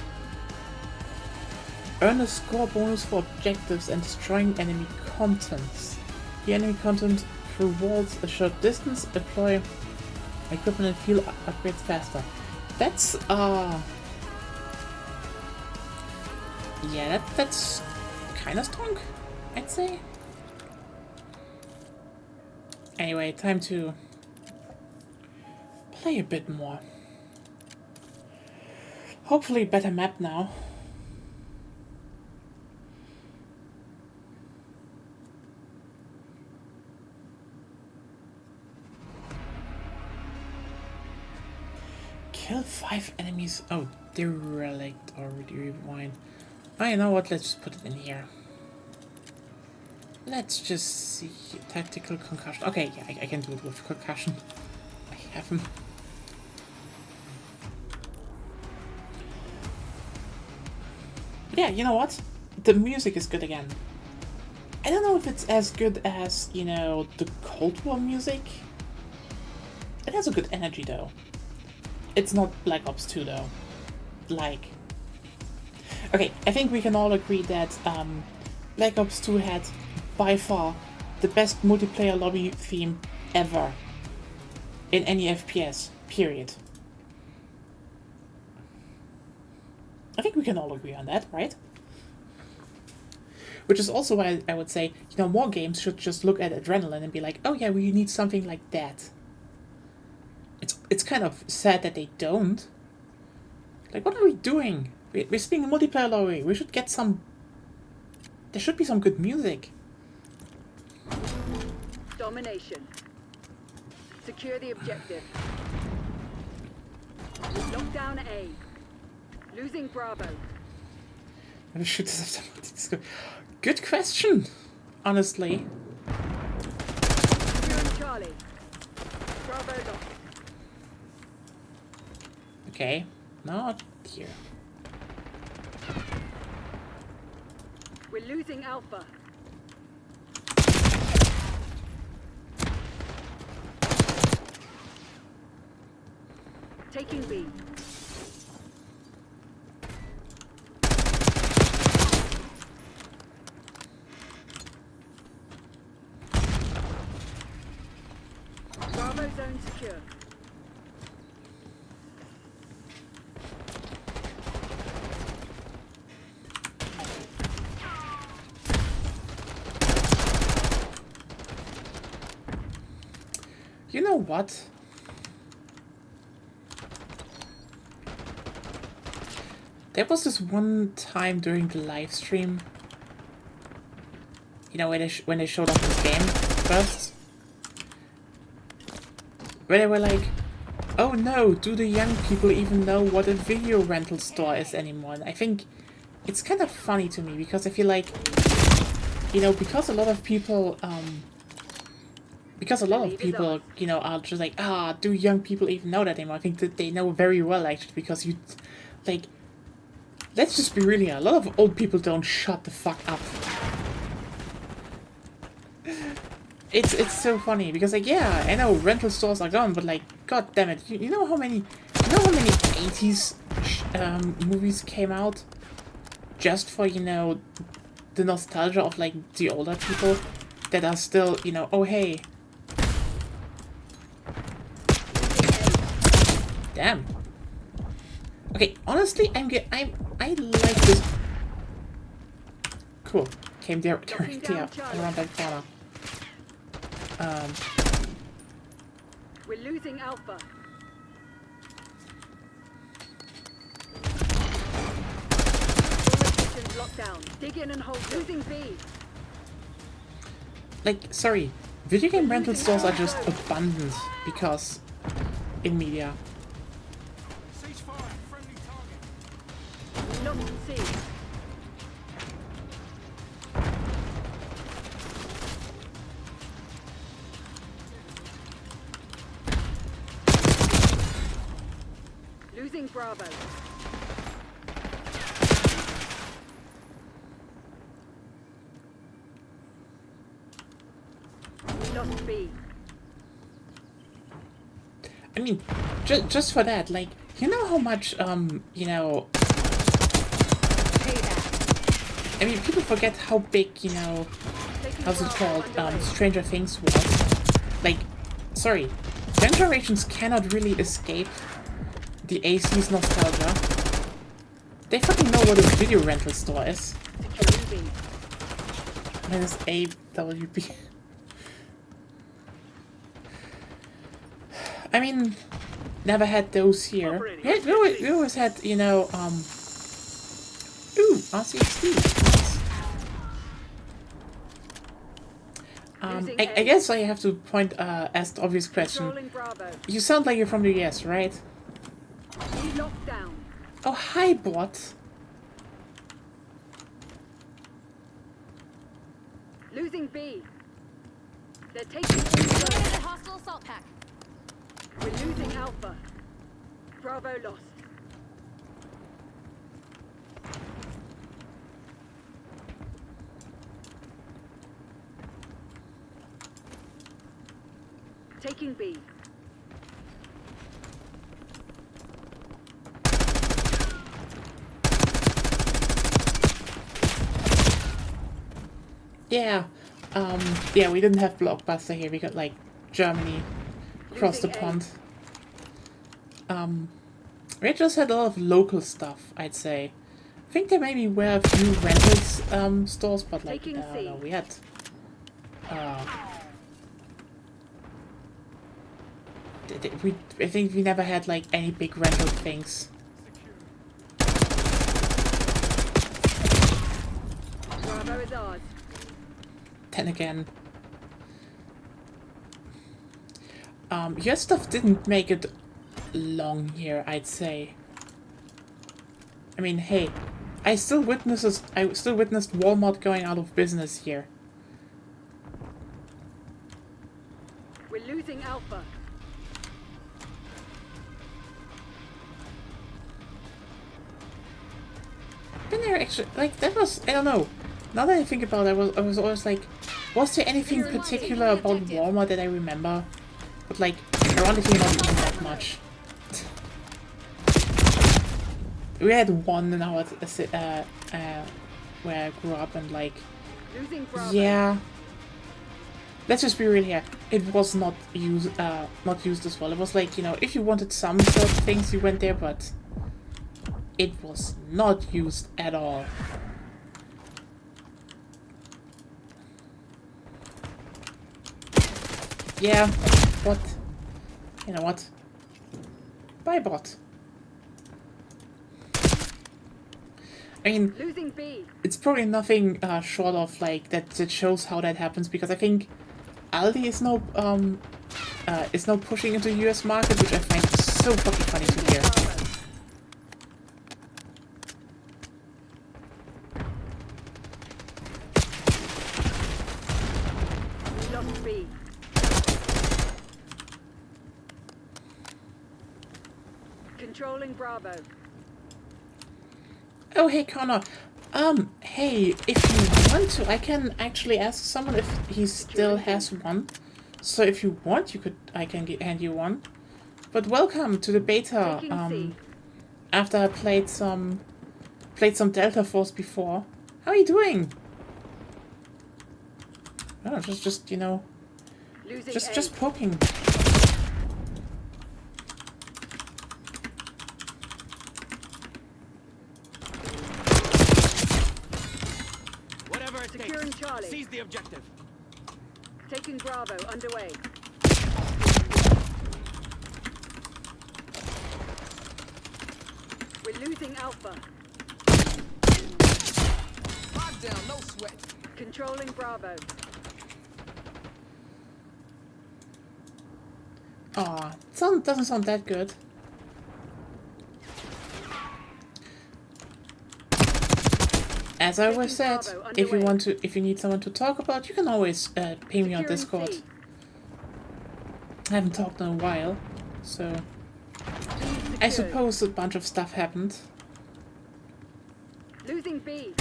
Earn a score bonus for objectives and destroying enemy contents. The enemy content rewards a short distance. Deploy equipment and field upgrades faster. That's yeah, that's kind of strong, I'd say. Anyway, time to play a bit more. Hopefully better map now. Kill 5 enemies. Oh, derelict or rewind. Oh, you know what? Let's just put it in here. Let's just see. Tactical concussion. Okay, yeah, I can do it with concussion. I have him. Yeah, you know what? The music is good again. I don't know if it's as good as, you know, the Cold War music. It has a good energy though. It's not Black Ops 2 though. Like... Okay, I think we can all agree that Black Ops 2 had by far the best multiplayer lobby theme ever in any FPS, period. I think we can all agree on that, right? Which is also why I would say, you know, more games should just look at Adrenaline and be like, oh yeah, we need something like that. It's kind of sad that they don't. Like, what are we doing? We're sitting in multiplayer lobby. We should get some... There should be some good music. Domination. Secure the objective. Lock down A. Losing Bravo. Maybe should this have somebody... Good question, honestly. Securing Charlie. Bravo locked. Okay, not here. We're losing Alpha. Taking B. Bravo zone secure. You know what? There was this one time during the live stream, you know, when they showed off this game first, where they were like, oh no, do the young people even know what a video rental store is anymore? And I think it's kind of funny to me because I feel like, you know, because a lot of people, you know, are just like, do young people even know that anymore? I think that they know very well, actually, because you, like, let's just be real here. A lot of old people don't shut the fuck up. It's so funny because, like, yeah, I know rental stores are gone, but like, god damn it, you know how many 80s movies came out just for, you know, the nostalgia of like the older people that are still, you know, oh hey. Damn. Okay, honestly, I like this. Cool. Came directly up around that corner. We're losing Alpha. Formations locked down. Dig in and hold. Losing B. Like, sorry, video game rental stores are just abundant because in media. Ceasefire, friendly target. Locked C. Losing Bravo. We lost B. I mean, just for that, like, You know how much, you know... I mean, people forget how big, you know, how's it called, Stranger Things was. Like, sorry, generations cannot really escape the AC's nostalgia. They fucking know what a video rental store is. Minus AWB. I mean, never had those here. Yeah, we always had, you know, ooh, RCXD. I guess I have to ask the obvious question. You sound like you're from the US, right? Oh, hi, bot. Losing B. They're taking The hostile assault pack. We're losing Alpha. Bravo lost. Taking B. Yeah, yeah, we didn't have Blockbuster here. We got like Germany across the pond. We just had a lot of local stuff, I'd say. I think there maybe were a few rentals stores, but like no, we had. I think we never had like any big rental things. Bravo is ours. Then again, your stuff didn't make it long here, I'd say. I mean, hey, I still witnessed Walmart going out of business here. We're losing Alpha. Been there actually, like that was, I don't know. Now that I think about it, I was always like, was there anything particular about Walmart that I remember? But like, ironically not even that much. We had one in our where I grew up, and like, yeah. Let's just be real here. It was not used as well. It was like, you know, if you wanted some certain things, you went there, but it was not used at all. Yeah, what? You know what? Bye, bot. I mean, it's probably nothing short of like that shows how that happens, because I think Aldi is now pushing into the US market, which I find so fucking funny to hear. Controlling Bravo. Oh, hey, Connor. Hey, if you want to, I can actually ask someone if he still has one. So if you want, I can hand you one. But welcome to the beta. After I played some Delta Force before. How are you doing? Oh, just you know, just poking. Securing Charlie. Seize the objective. Taking Bravo underway. We're losing Alpha. Lockdown, no sweat. Controlling Bravo. Aw, doesn't sound that good. As I always said, if you need someone to talk about, you can always ping me on Discord. I haven't talked in a while, so I suppose a bunch of stuff happened. Losing B.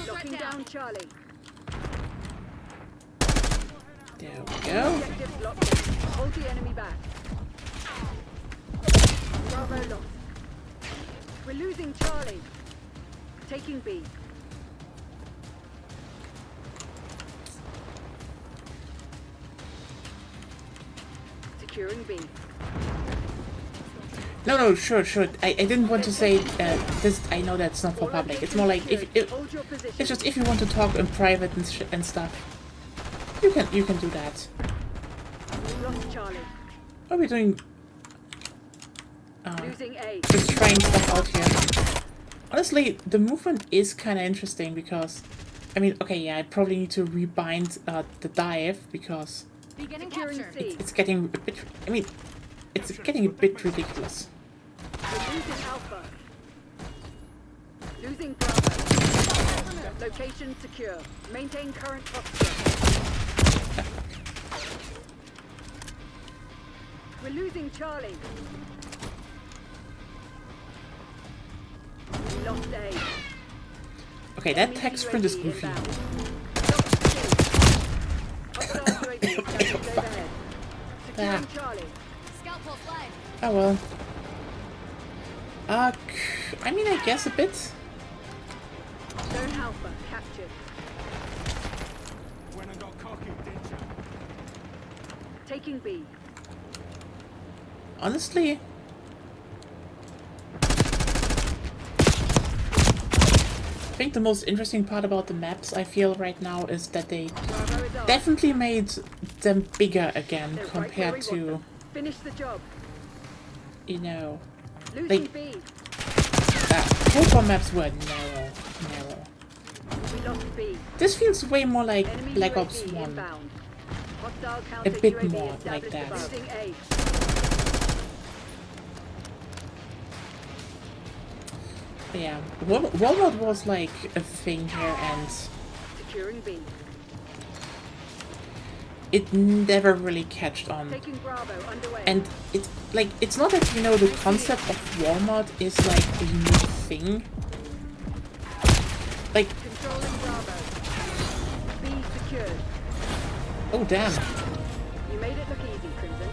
Locking down Charlie. There we go. Objective locked down. Hold the enemy back. Bravo lost. We're losing Charlie. Taking B. Securing B. No, sure. I didn't want to say this. I know that's not for public. It's more like if Hold your position. it's just if you want to talk in private and stuff, you can do that. We lost Charlie. What are we doing? Losing A. Just trying stuff out here. Honestly, the movement is kind of interesting because, I mean, okay, yeah, I probably need to rebind the dive because Beginning Securing capture. C. it's getting a bit. I mean, it's getting a bit ridiculous. We're losing Alpha. Losing Bravo. Location secure. Maintain current posture. We're losing Charlie. We lost A. Okay, that tech sprint is goofy. Securing Charlie. Scout pulse live. Oh well. I mean, I guess a bit. Zone Alpha captured. Taking B. Honestly, I think the most interesting part about the maps I feel right now is that they Bravo is ours. definitely made them bigger again They're right where compared we want to, them. Finish the job. you know, Losing B. Cold War maps were narrow. We lost B. This feels way more like Enemy Black UAV Ops 1. inbound. Hostile A counter bit UAV more like established that. above. Losing A. Yeah, Walmart was like a thing here, and Securing B. it never really catched on. Taking Bravo underway. And it's like, it's not that, you know, the concept of Walmart is like a unique thing. Like, Controlling Bravo. B secured. oh damn. You made it look easy, Crimson.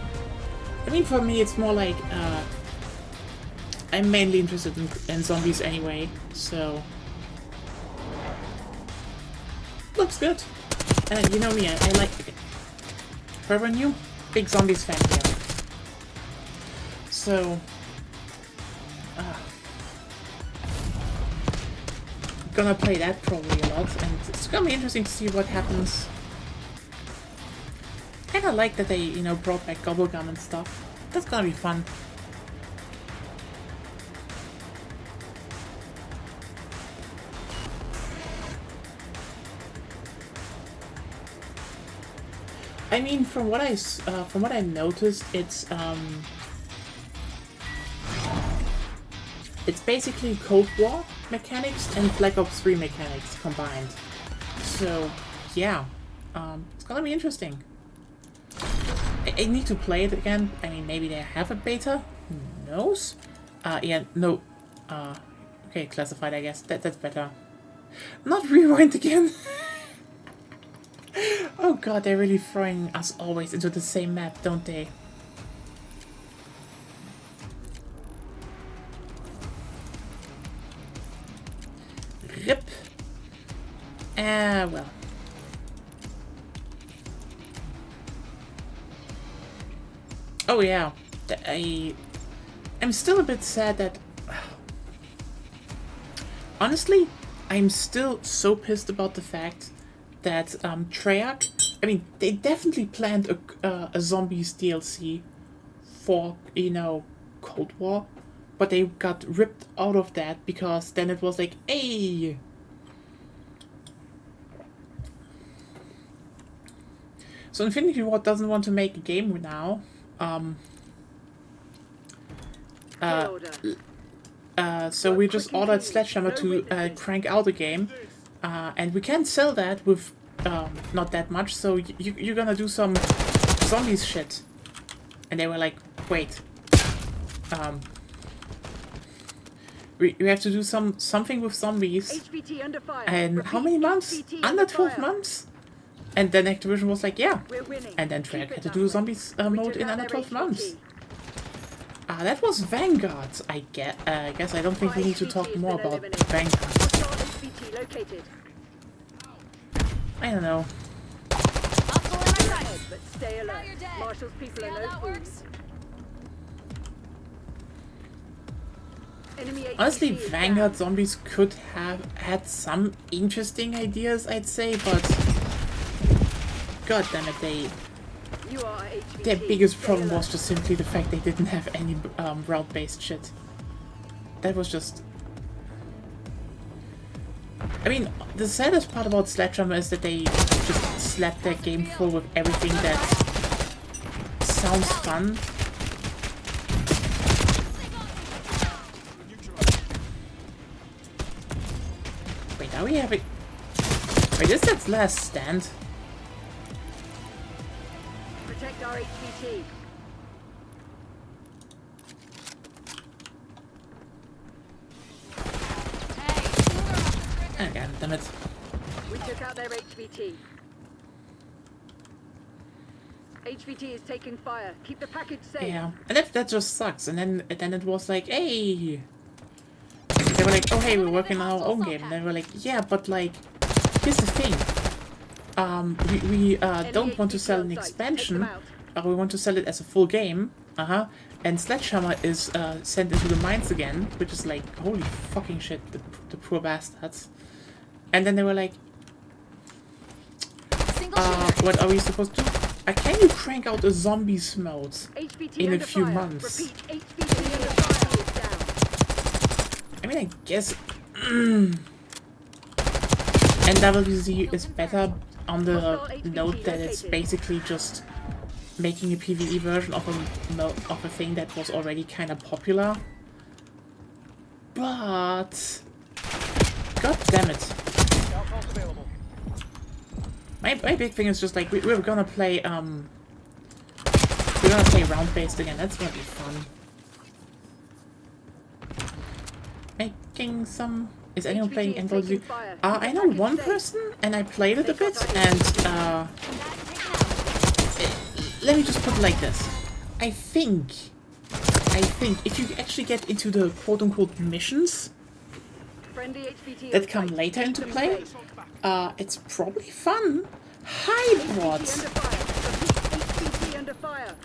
I mean, for me, it's more like, I'm mainly interested in zombies anyway, so. Looks good. And you know me, I like it. Forever new, big zombies fan here. So. Gonna play that probably a lot, and it's gonna be interesting to see what happens. Kinda like that they, you know, brought back Gobblegum and stuff. That's gonna be fun. I mean, from what I noticed, it's basically Cold War mechanics and Black Ops 3 mechanics combined. So, yeah, it's gonna be interesting. I need to play it again. I mean, maybe they have a beta. Who knows? Yeah, no. Okay, classified. I guess that's better. Not rewind again. Oh god, they're really throwing us always into the same map, don't they? Rip. Well. Oh yeah, I'm still a bit sad that... Honestly, I'm still so pissed about the fact that Treyarch, I mean, they definitely planned a zombies DLC for, you know, Cold War, but they got ripped out of that because then it was like, hey! So Infinity Ward doesn't want to make a game now. So we just ordered Sledgehammer to crank out a game. And we can't sell that with not that much, so you're gonna do some zombies shit. And they were like, wait. We have to do something with zombies. HVT under fire. And Repeat, how many months? HVT Under 12 fire. months? And then Activision was like, yeah. We're winning. And then Keep Treyarch it had to that do way. zombies We mode took in out under their 12 HVT. months. That was Vanguard, I guess I don't think we need to talk more about Vanguard. Hostile HVT located. I don't know. Hostile in my sights. But stay alert. Now you're dead. Marshall's people See are how no that fools. works? Enemy HVT Honestly, is Vanguard down. zombies could have had some interesting ideas, I'd say, but god damn it, You are HVT. their biggest Stay problem alert. was just simply the fact they didn't have any route-based shit. That was just... I mean, the saddest part about Sledgehammer is that they just slapped their game full with everything that sounds fun. Wait, are we having... Wait, is that last stand? Protect our HVT. Hey, cooler off the trigger. Ah, god damn it. We took out their HVT. HVT is taking fire. Keep the package safe. Yeah, and that just sucks. And then it was like, hey, they were like, oh hey, we're working on our own game. And they were like, yeah, but like, here's the thing. We don't want to sell an expansion. We want to sell it as a full game. And Sledgehammer is sent into the mines again, which is like, holy fucking shit, the poor bastards. And then they were like, Single shooter. what are we supposed to do? Can you crank out a zombies mode HVT in a under few fire. months? Repeat, HVT under fire is down. I mean, I guess... and WZ is better on the note that it's basically just making a PvE version of a thing that was already kind of popular. But... God damn it. Alcohol's available. My big thing is just like, we're gonna play, we're gonna play round-based again. That's gonna be fun. Making some... Is anyone HVT playing is Anthology? taking fire. I know one person, and I played it a bit, and, let me just put it like this. I think, if you actually get into the quote-unquote missions Friendly HVT that on come site. later Keep into them play, safe. it's probably fun. Hi, HVT bots! under fire. Repeat, HVT under fire.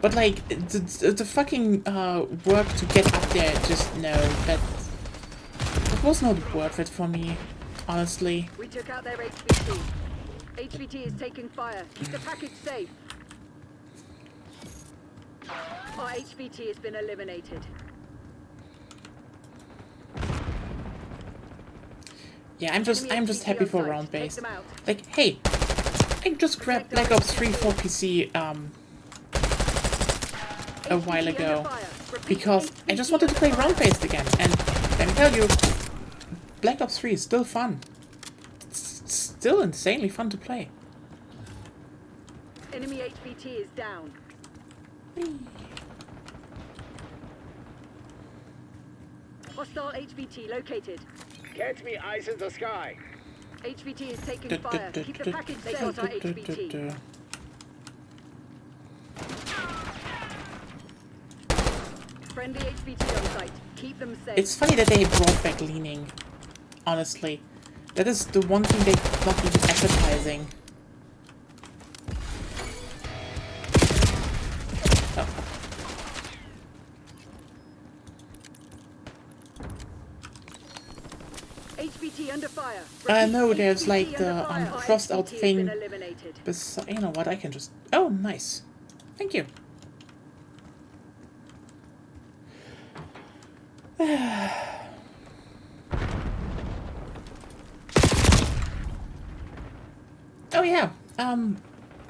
But like, the fucking work to get up there, just no, that was not worth it for me, honestly. We took out their HVT. HVT is taking fire. Keep the package safe. Our HVT has been eliminated. Yeah, I'm just Enemy happy HVT for on site. round Take based. them out. Like, hey, I just grabbed Black Ops 3 for PC a while HVT ago under fire. Repeat, because I just HVT wanted to play under round fire. based again, and let me tell you, Black Ops 3 is still fun. It's still insanely fun to play. Enemy HVT is down. Hostile HVT located. Catch me, eyes in the sky. HVT is taking fire. Keep the package safe. They got our HVT. Friendly HVT on site. Keep them safe. It's funny that they brought back leaning, honestly. That is the one thing they're not even advertising. Oh. HVT under fire. No, Repeat, there's HVT like the under fire. Our crossed out HVT has thing. been eliminated. You know what? I can just. Oh, nice. Thank you. Oh yeah.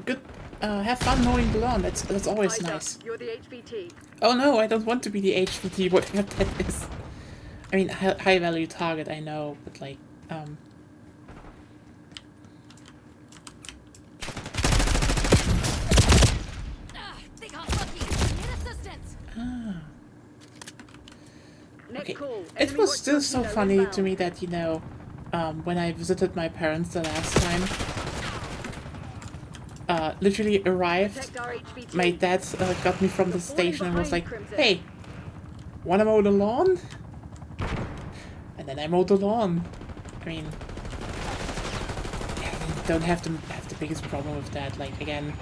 Good. Have fun mowing the lawn. That's always Eyes up. nice. You're the HVT. Oh no, I don't want to be the HVT. Whatever that is. I mean, high value target. I know, but like, They got lucky. Need assistance. Net Okay. call. It Enemy was watch still so torpedo funny to inbound. me that, you know, when I visited my parents the last time. Literally arrived. Protect our HVT. My dad got me from the You're falling station and was like, behind, Crimson. "Hey, wanna mow the lawn?" And then I mowed the lawn. I mean, I don't have the biggest problem with that. Like again,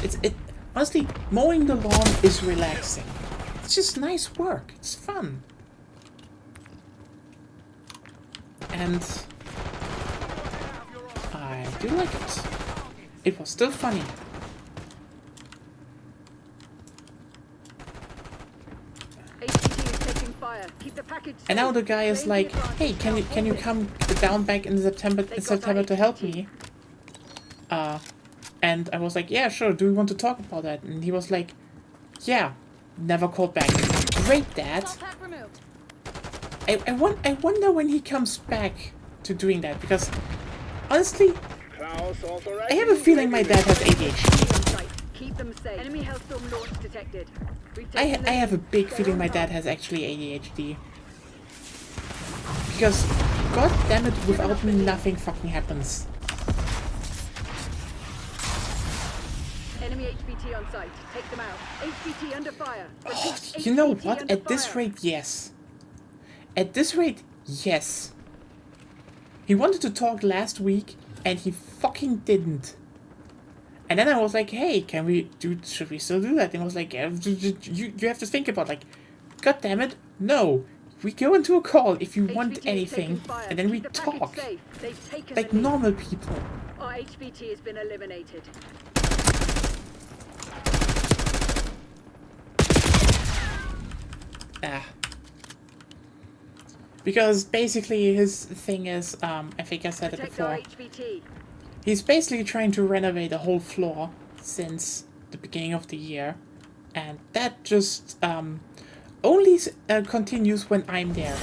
it honestly, mowing the lawn is relaxing. It's just nice work. It's fun. And I do like it. It was still funny. HVT is taking fire. Keep the package safe. And now the guy is Claim like, the advantage. "Hey, can you Now come down back in September to help me?" And I was like, "Yeah, sure. Do we want to talk about that?" And he was like, "Yeah." Never called back. Great, Dad. Assault pack removed. I wonder when he comes back to doing that, because honestly, I have a feeling my dad has ADHD. on site. Keep them safe. Enemy Hellstorm launch detected. We've I taken the have a lead. big Stay feeling on my dad target. has actually ADHD. Because, god damn it, without me nothing fucking happens. Enemy HVT on site. Take them out. HVT under fire. Repeat, You know HVT what? under At this fire. rate, yes. At this rate, yes. He wanted to talk last week, and he fucking didn't. And then I was like, "Hey, should we still do that?" And I was like, "Yeah, you have to think about, like, god damn it, no. We go into a call if you want HVT is anything, taking fire. and then we Keep the package talk. safe. They've taken Like the lead. normal people." Our HVT has been eliminated. Because basically his thing is, I think I said it Protect our before, HVT. he's basically trying to renovate a whole floor since the beginning of the year. And that just only continues when I'm there.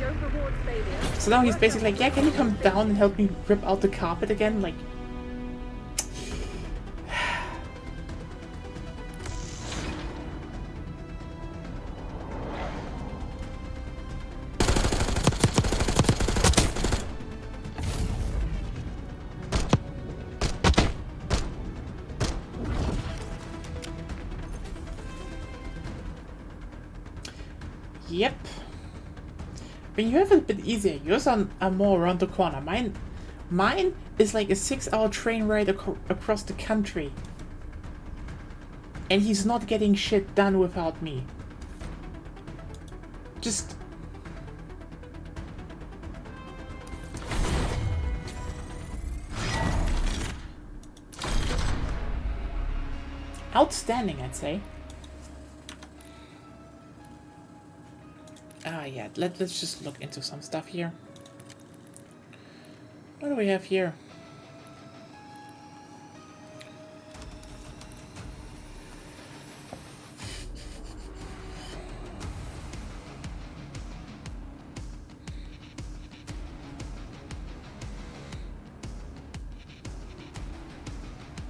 Don't reward failure. So now he's Work basically out like, "Yeah, can you come down and help me rip out the carpet again?" Like, yep. But you have it a bit easier. Yours are more around the corner. Mine is like a 6-hour train ride across the country. And he's not getting shit done without me. Just... outstanding, I'd say. Yeah, let's just look into some stuff here. What do we have here?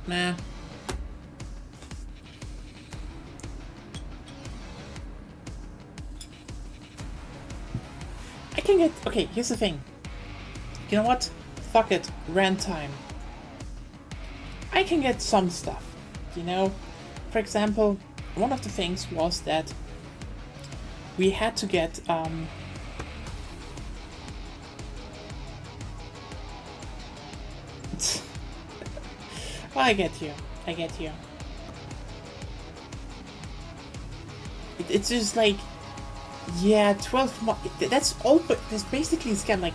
Nah. I can get... Okay, here's the thing. You know what? Fuck it. Rant time. I can get some stuff. You know? For example, one of the things was that we had to get... I get you. I get you. It's just like... Yeah, 12 months. That's all, but that's basically a scam. Like,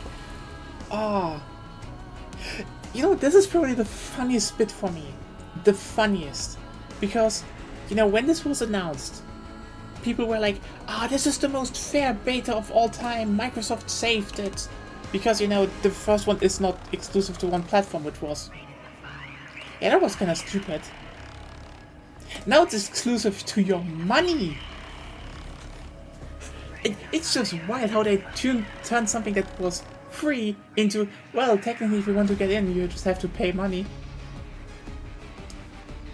you know, this is probably the funniest bit for me. The funniest. Because, you know, when this was announced, people were like, this is the most fair beta of all time. Microsoft saved it. Because, you know, the first one is not exclusive to one platform, which was... Yeah, that was kind of stupid. Now it's exclusive to your money. It's just wild how they turned something that was free into, well, technically if you want to get in, you just have to pay money.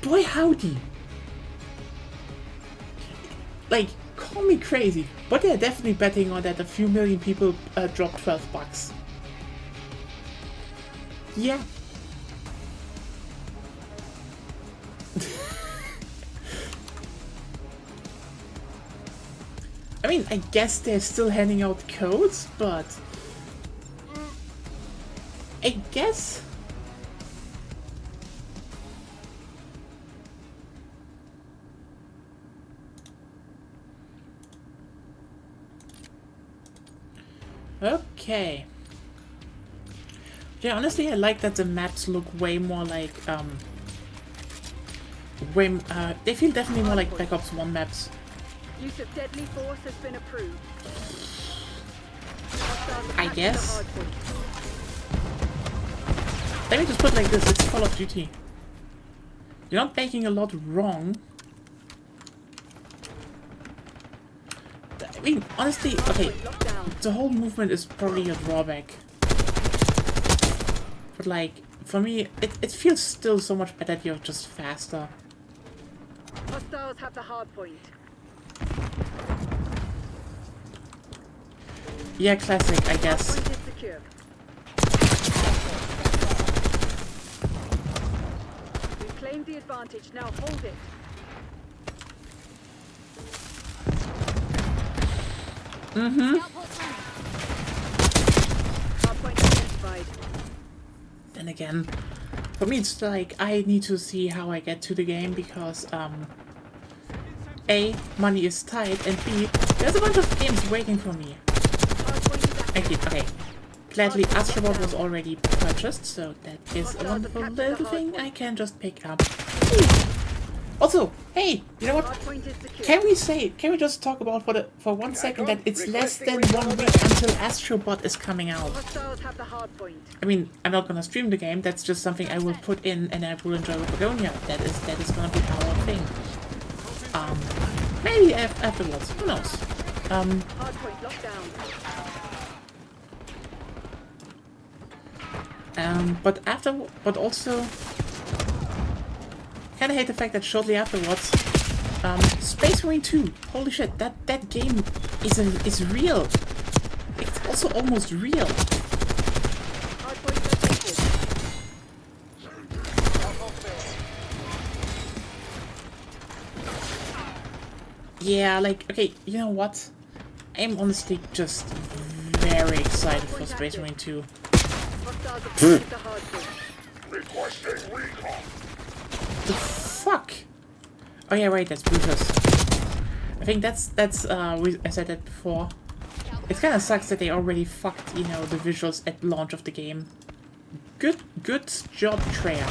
Boy howdy. Like, Call me crazy, but they're definitely betting on that a few million people drop $12. Yeah. I mean, I guess they're still handing out codes, but I guess. Okay. Yeah, honestly, I like that the maps look way more like, they feel definitely more like Black Ops 1 maps. Use of deadly force has been approved. I guess. Let me just put it like this, it's Call of Duty. You're not making a lot wrong. I mean, honestly, okay, the whole movement is probably a drawback. But like, for me, it feels still so much better if you're just faster. Hostiles have the hard point. Yeah, classic, I guess. Point is secure. We've claimed the advantage, now hold it. Mm-hmm. Hard point identified. Then again, for me it's like, I need to see how I get to the game because, A, money is tight, and B, there's a bunch of games waiting for me. Hard point is active. Actually, okay. Gladly, Astrobot was already purchased, so that is a wonderful little thing I can just pick up. Also, hey, you know what? Hard point is secure. Can we just talk about for 1 second that it's less than 1 week until Astrobot is coming out? Hostiles have the hard point. I mean, I'm not gonna stream the game, that's just something I will put in and I will enjoy with Begonia. That is gonna be our thing. Maybe afterwards, who knows? Hard point locked down. But also, kinda hate the fact that shortly afterwards, Space Marine 2, holy shit, that game is real. It's also almost real. Hard point located. Yeah, like, okay, you know what? I'm honestly just very excited for Space Marine 2. Hostiles have captured the hard point. The fuck? Oh yeah, right, that's Brutus. I think that's I said that before. It kind of sucks that they already fucked, you know, the visuals at launch of the game. Good job, Treya.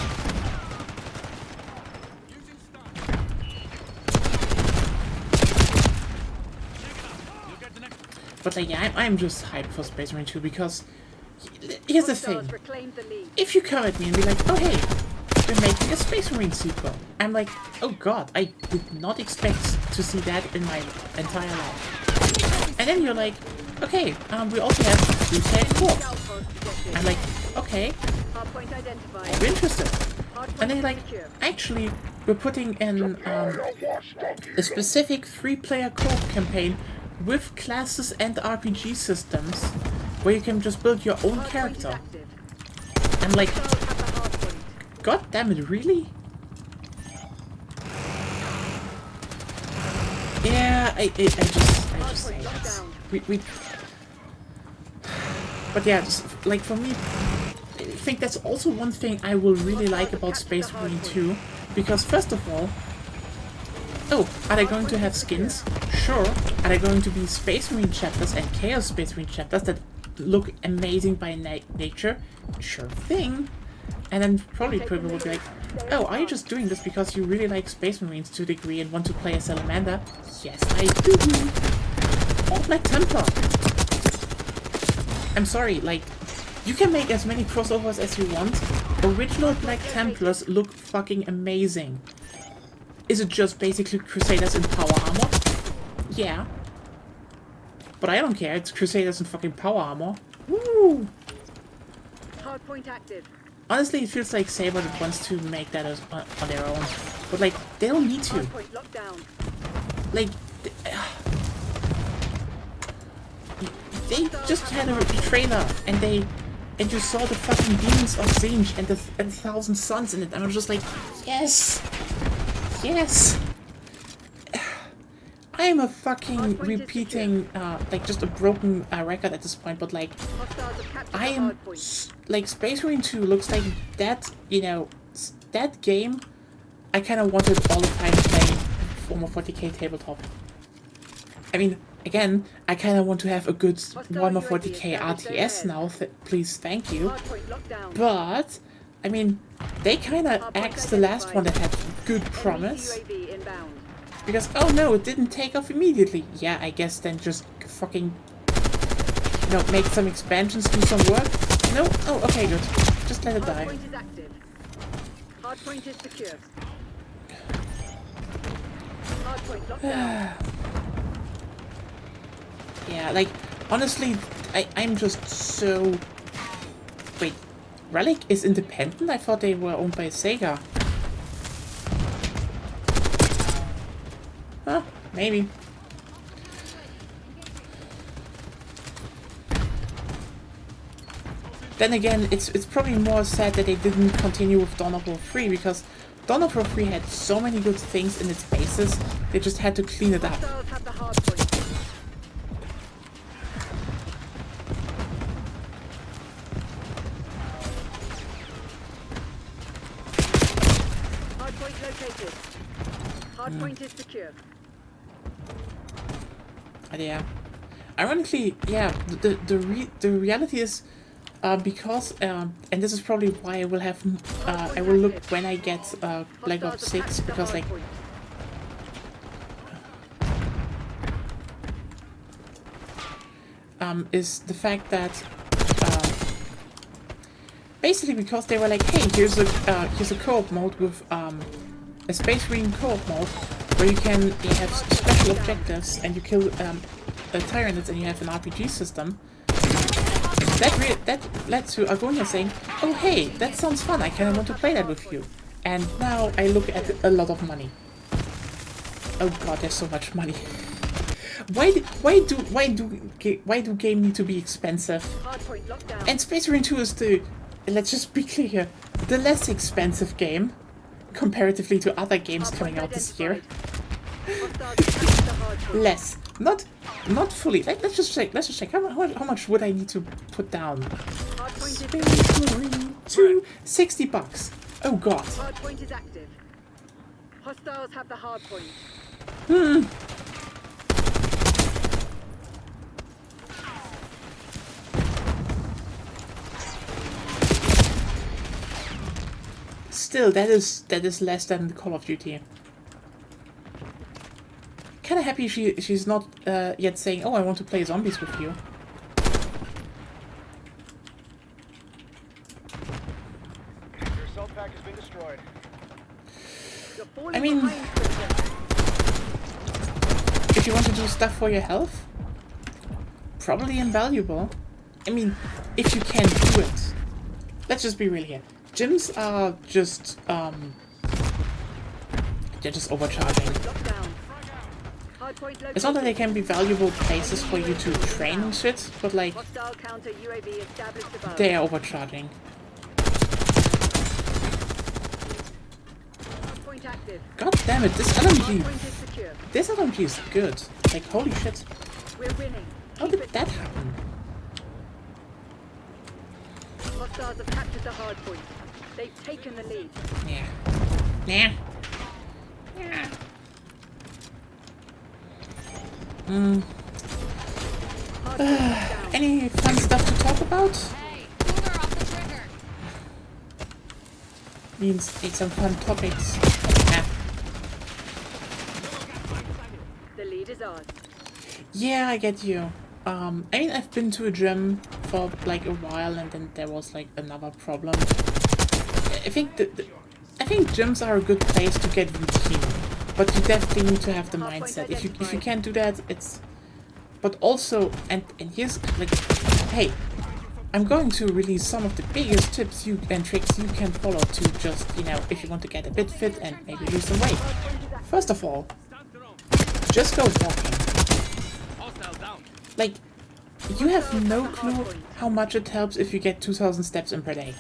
But like, yeah, I'm just hyped for Space Marine 2 because here's the thing. Hostiles reclaimed the lead. If you come at me and be like, oh hey, we're making a Space Marine sequel, I'm like, oh god, I did not expect to see that in my entire life. And then you're like, okay, we also have 3-player co-op. Outpost detected. I'm like, okay, Hard point identified. I'm interested. Hard point And they're like, secure. actually, we're putting in a specific 3-player co-op campaign with classes and RPG systems where you can just build your own Hard point is character. active. I'm like, Hostiles have the hard point. god damn it, really? Yeah, I just Hard say point locked that. down. We but yeah, just, like for me, I think that's also one thing I will really like about Space Marine 2, because first of all, oh, are they going to have skins? Sure. Are they going to be Space Marine chapters and Chaos Space Marine chapters that look amazing by nature? Sure thing. And then probably people will be like, oh, are you just doing this because you really like Space Marines to a degree and want to play a Salamander? Yes, I do. Or Black Templar. I'm sorry, like, you can make as many crossovers as you want. Original Black Templars look fucking amazing. Is it just basically Crusaders in power armor? Yeah. But I don't care, it's Crusaders in fucking power armor. Woo! Hard point active. Honestly, it feels like Saber that wants to make that on their own. But like, they don't need to. Hard point locked down. Like, they just had a trailer and you saw the fucking demons of Zinj and the 1,000 suns in it, and I was just like, yes, yes. I am a fucking repeating, like just a broken record at this point, but like, I am, like, Space Marine 2 looks like that, you know, that game I kind of wanted all the time playing Warhammer 40k tabletop. I mean, again, I kind of want to have a good Warhammer 40k RTS now, please, thank you. But, I mean, they kind of axed the last one that had good promise. Because, oh no, it didn't take off immediately. Yeah, I guess then just fucking, you know, make some expansions, do some work. No? Oh, okay, good. Just let it die. Hardpoint is active. Hardpoint is secure. Hardpoint locked down. Yeah, like, honestly, I'm just so... Wait, Relic is independent? I thought they were owned by Sega. Huh, maybe. Then again, it's probably more sad that they didn't continue with Dawn of War 3, because Dawn of War 3 had so many good things in its basis, they just had to clean it up. Hostiles have the hardpoint. Hardpoint located. Hardpoint is secure. Yeah. Ironically, yeah, the reality is, because, and this is probably why I will have, I will look when I get Black Ops 6, because, like, is the fact that, basically because they were like, hey, here's a co-op mode with, a Space Marine co-op mode, where you have special objectives, and you kill, Tyranids, and you have an RPG system. That led to Argonia saying, oh hey, that sounds fun, I kinda want to play that with you. And now I look at a lot of money. Oh god, there's so much money. Why do game need to be expensive? And Space Marine 2 is the, let's just be clear here, the less expensive game comparatively to other games coming out this year. Less. Not fully. Let's just check. How much would I need to put down? Space Marine 2, $60. Oh god. Hardpoint is active. Hostiles have the hardpoint. Still, that is less than Call of Duty. Kinda happy she's not yet saying, oh, I want to play zombies with you. Your assault pack has been destroyed. I mean, if you want to do stuff for your health, probably invaluable. I mean, if you can do it. Let's just be real here. Gyms are just, they're just overcharging. It's not that they can be valuable places for you to train and shit, but like, they are overcharging. God damn it, this LMG is good. Like, holy shit. How did that happen? Hostiles have captured the hard point. They've taken the lead. Yeah. Yeah. Any fun stuff to talk about? Hey, finger off the trigger. Means need some fun topics. Yeah. The lead is ours. Yeah, I get you. I mean, I've been to a gym for like a while, and then there was like another problem. I think gyms are a good place to get routine, but you definitely need to have the mindset. If you can't do that, it's. But also, and here's like, hey, I'm going to release some of the biggest tips and tricks you can follow to just, you know, if you want to get a bit fit and maybe lose some weight. First of all, just go walking. Like, you have no clue how much it helps if you get 2,000 steps in per day.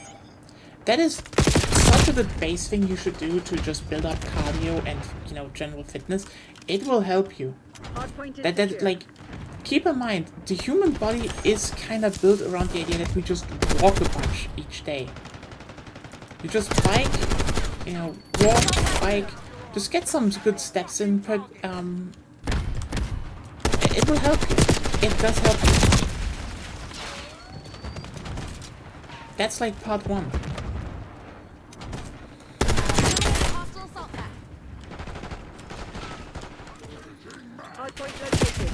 That is such a good base thing you should do to just build up cardio and, you know, general fitness. It will help you. Hardpoint is That secure. like, keep in mind, the human body is kind of built around the idea that we just walk a bunch each day. You just bike, you know, walk, bike, just get some good steps in per, it will help you. It does help you. That's like part 1. Hostile assault pack. Hardpoint located.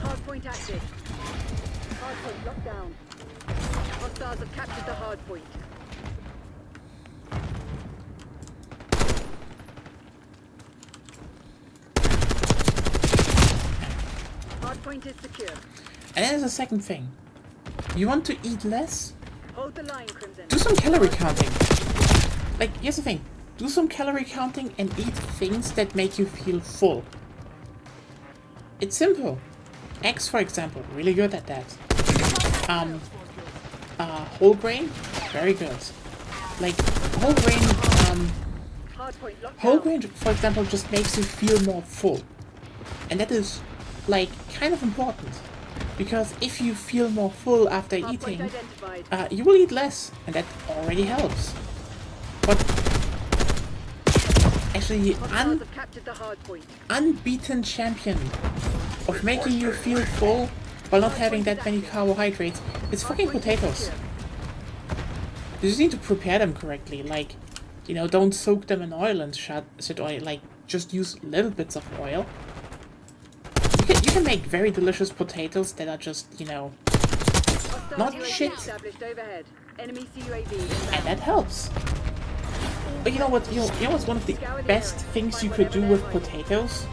Hardpoint active. Hardpoint locked down. Hostiles have captured the hardpoint. Hardpoint is secure. And there's a second thing. You want to eat less? Hold the line, Crimson. Do some calorie counting. Like, here's the thing. Do some calorie counting and eat things that make you feel full. It's simple. Eggs, for example, really good at that. Whole grain, very good. Like, whole grain, Hardpoint locked whole down. grain, for example, just makes you feel more full. And that is, like, kind of important. Because if you feel more full after Hardpoint eating, identified. you will eat less, and that already helps. But actually, Hostiles have captured the hardpoint. unbeaten champion of making you feel full while not having that many carbohydrates is fucking potatoes. You just need to prepare them correctly, like, you know, don't soak them in oil and shit oil, like, just use little bits of oil. You can make very delicious potatoes that are just, you know, Hostile not UAV shit. established overhead. Enemy CUAV And inbound. that helps. But you know what? You know what's one of the best things you could do with potatoes?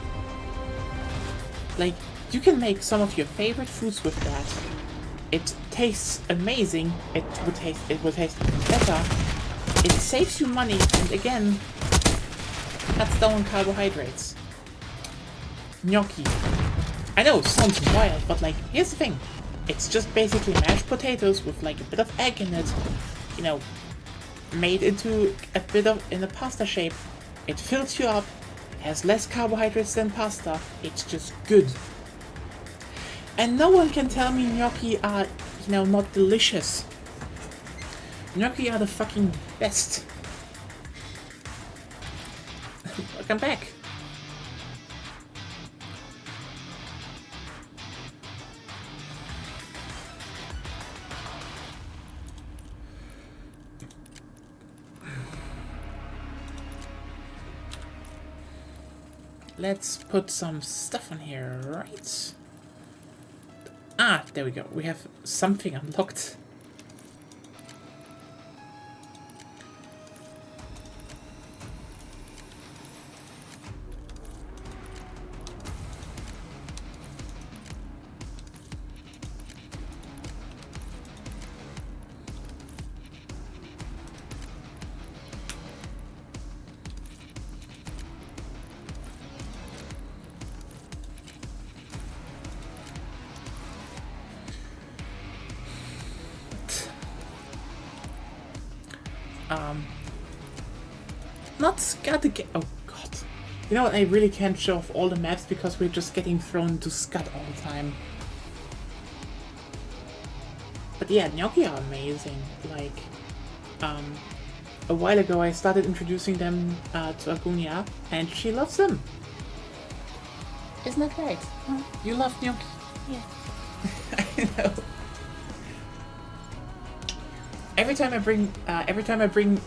Like, you can make some of your favorite foods with that. It tastes amazing. It will taste even better. It saves you money, and again, cuts down on carbohydrates. Gnocchi. I know, it sounds wild, but like, here's the thing. It's just basically mashed potatoes with like a bit of egg in it, you know, made into a bit of in a pasta shape. It fills you up, has less carbohydrates than pasta. It's just good. And no one can tell me gnocchi are, you know, not delicious. Gnocchi are the fucking best. Welcome back. Let's put some stuff on here, right? Ah, there we go. We have something unlocked. Not Scud again. Oh god. You know what? I really can't show off all the maps because we're just getting thrown into Scud all the time. But yeah, gnocchi are amazing. Like, a while ago I started introducing them to Agunia, and she loves them. Isn't that right? Huh? You love gnocchi. Yeah. I know. Every time I bring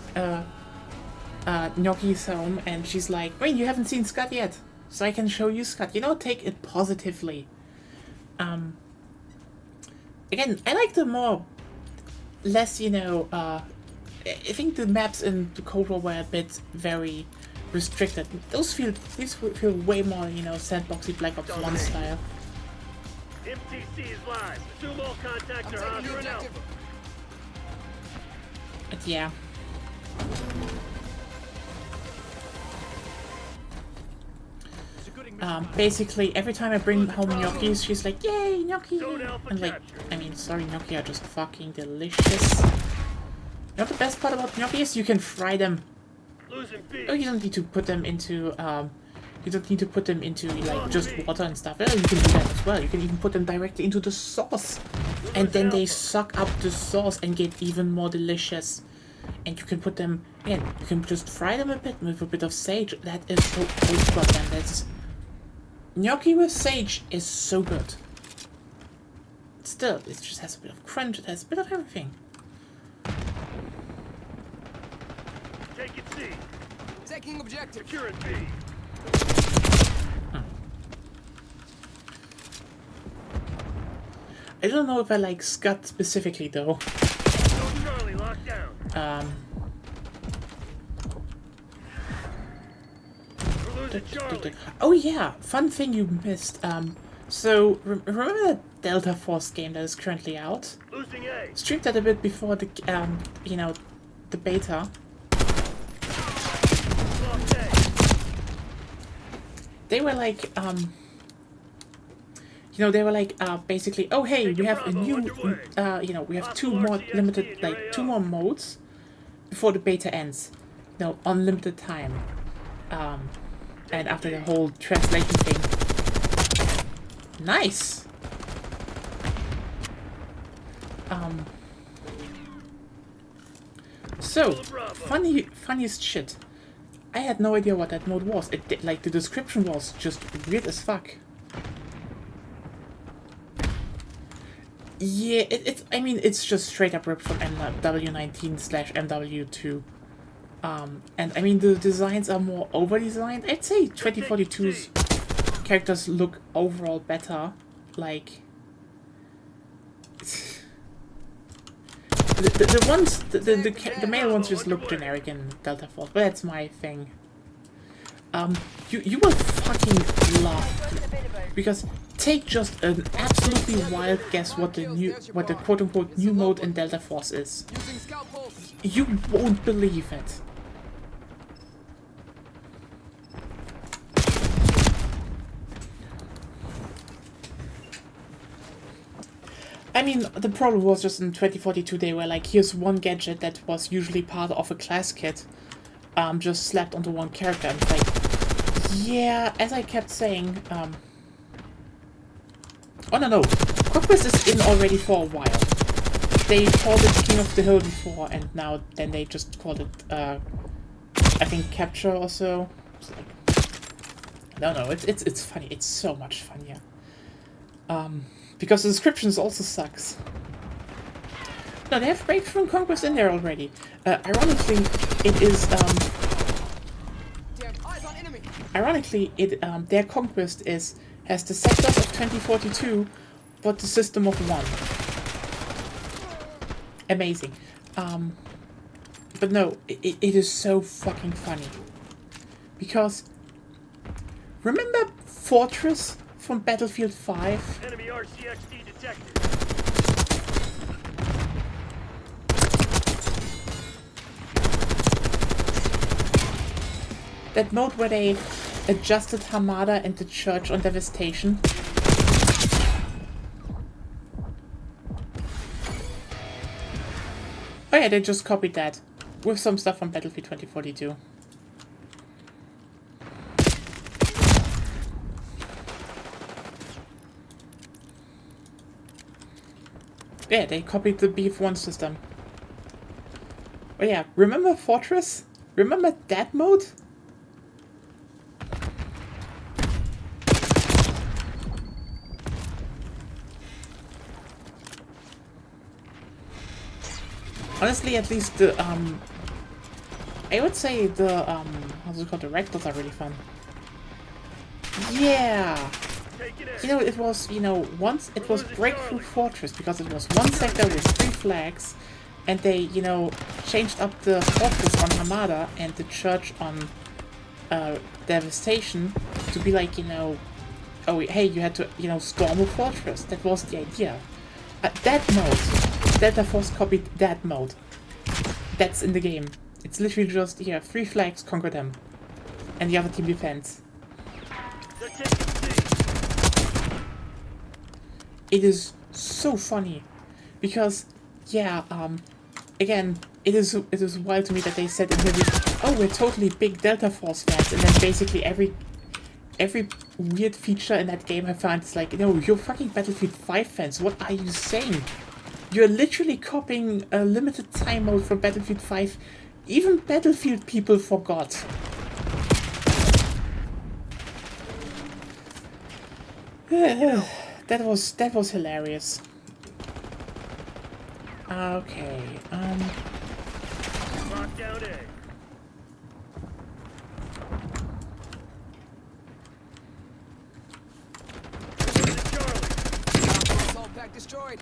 gnocchis home, and she's like, "Wait, you haven't seen Scud yet, so I can show you Scud." You know, take it positively. Again, I like the less, you know, I think the maps in the Cold War were a bit very restricted. These feel way more, you know, sandboxy Black Ops 1 style. MTC is live. Assume all contacts I'm are taking on the for an objective. alpha. But yeah. Basically, every time I bring home gnocchis, she's like, "Yay, gnocchi!" And like, I mean, sorry, gnocchi are just fucking delicious. You know the best part about gnocchi is you can fry them. Oh, you don't need to put them into like just water and stuff. Oh, you can do that as well. You can even put them directly into the sauce, and then they suck up the sauce and get even more delicious. And you can put them in. You can just fry them a bit with a bit of sage. That is so goddamn. That's gnocchi with sage is so good. Still, it just has a bit of crunch. It has a bit of everything. Take it C. Taking objective. Securing B. I don't know if I like Scud specifically though. Go Charlie, lock down. We're losing Charlie. Oh yeah, fun thing you missed. So remember that Delta Force game that is currently out? Losing A. Streamed that a bit before the you know, the beta. Lost A. They were like you know, they were like basically, oh hey, we have a new you know, we have two more limited, like two more modes before the beta ends. You know, unlimited time. And after the whole translation thing. Nice. So funniest shit. I had no idea what that mode was. It like the description was just weird as fuck. Yeah, I mean, it's just straight up ripped from MW19/MW2. And I mean, the designs are more over-designed. I'd say 2042's characters look overall better. Like, the ones, the male ones just look generic in Delta Force, but that's my thing. You will fucking love, because take just an absolutely wild guess what the quote-unquote new mode in Delta Force is. Using scout pulse. You won't believe it. I mean, the problem was just in 2042 they were like, here's one gadget that was usually part of a class kit, just slapped onto one character, and it's like, yeah, as I kept saying, oh no, Conquest is in already for a while. They called it King of the Hill before, and now then they just called it, I think Capture or so. It's like, no, it's funny. It's so much funnier. Because the descriptions also sucks. No, they have Breakthrough and Conquest in there already. Ironically, it is Damn, eyes on enemy. ironically, their Conquest has the sectors of 2042, but the system of 1. Amazing. But no, it is so fucking funny. Because, remember Fortress from Battlefield 5? Enemy RCXD detected. That mode where they adjusted Hamada and the Church on Devastation. Oh yeah, they just copied that. With some stuff from Battlefield 2042. Yeah, they copied the BF1 system. Oh yeah, remember Fortress? Remember that mode? Honestly, at least the, I would say the, how's it called, the rectals are really fun. Yeah! You know, it was, you know, once it was Breakthrough Fortress, because it was one sector with 3 flags, and they, you know, changed up the fortress on Hamada and the church on, Devastation to be like, you know, oh, hey, you had to, you know, storm a fortress. That was the idea. That mode. Delta Force copied that mode. that's in the game. It's literally just, yeah, 3 flags, conquer them. And the other team defends. They're taking C. It is so funny. Because, yeah, again, it is wild to me that they said in the oh, we're totally big Delta Force fans, and then basically every weird feature in that game I found is like, no, you're fucking Battlefield 5 fans, what are you saying? You're literally copying a limited time mode from Battlefield 5. Even Battlefield people forgot. That was hilarious. Okay, Lock down A. We're losing Charlie. Assault pack destroyed.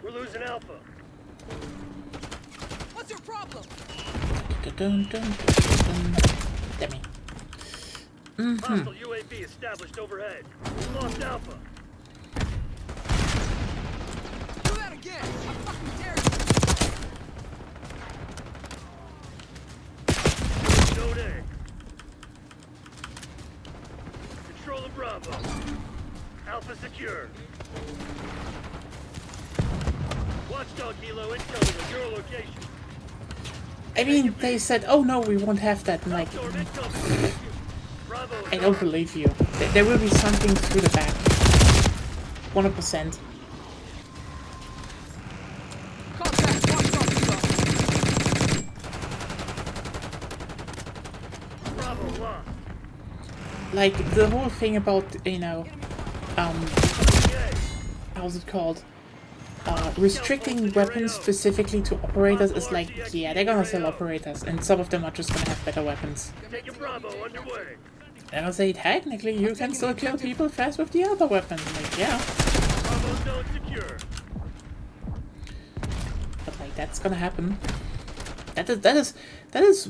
We're losing Alpha. What's your problem? Damn it. Hostile UAV established overhead. We lost Alpha. Do that again. I fucking dare you. Zone A. Control of Bravo. Alpha secure. Watchdog Hilo incoming on your location. I mean, they said, oh no, we won't have that, and like, Storm incoming. Bravo. I don't believe you. There will be something through the back. 100%. Contact. Watchdog Hilo. Bravo lost. Like, the whole thing about, you know, Yay. how's it called? Restricting weapons specifically to operators is like, yeah, they're gonna sell operators, and some of them are just gonna have better weapons. Taking Bravo underway. And I'll say, technically, you can still kill people fast with the other weapon. Like, yeah. Bravo zone secure. But like, that's gonna happen. That is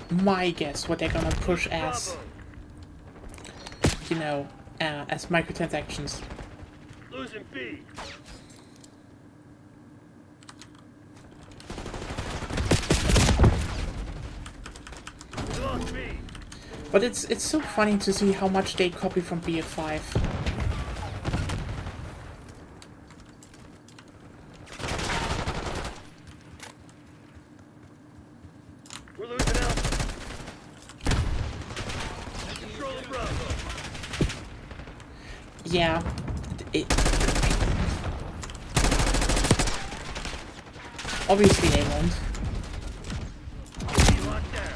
my guess what they're gonna push as, Bravo. you know, as microtransactions. Losing B. We lost B. But it's so funny to see how much they copy from BF5. We're losing Alpha. Controlling Bravo. Yeah. Obviously they won't. B locked down.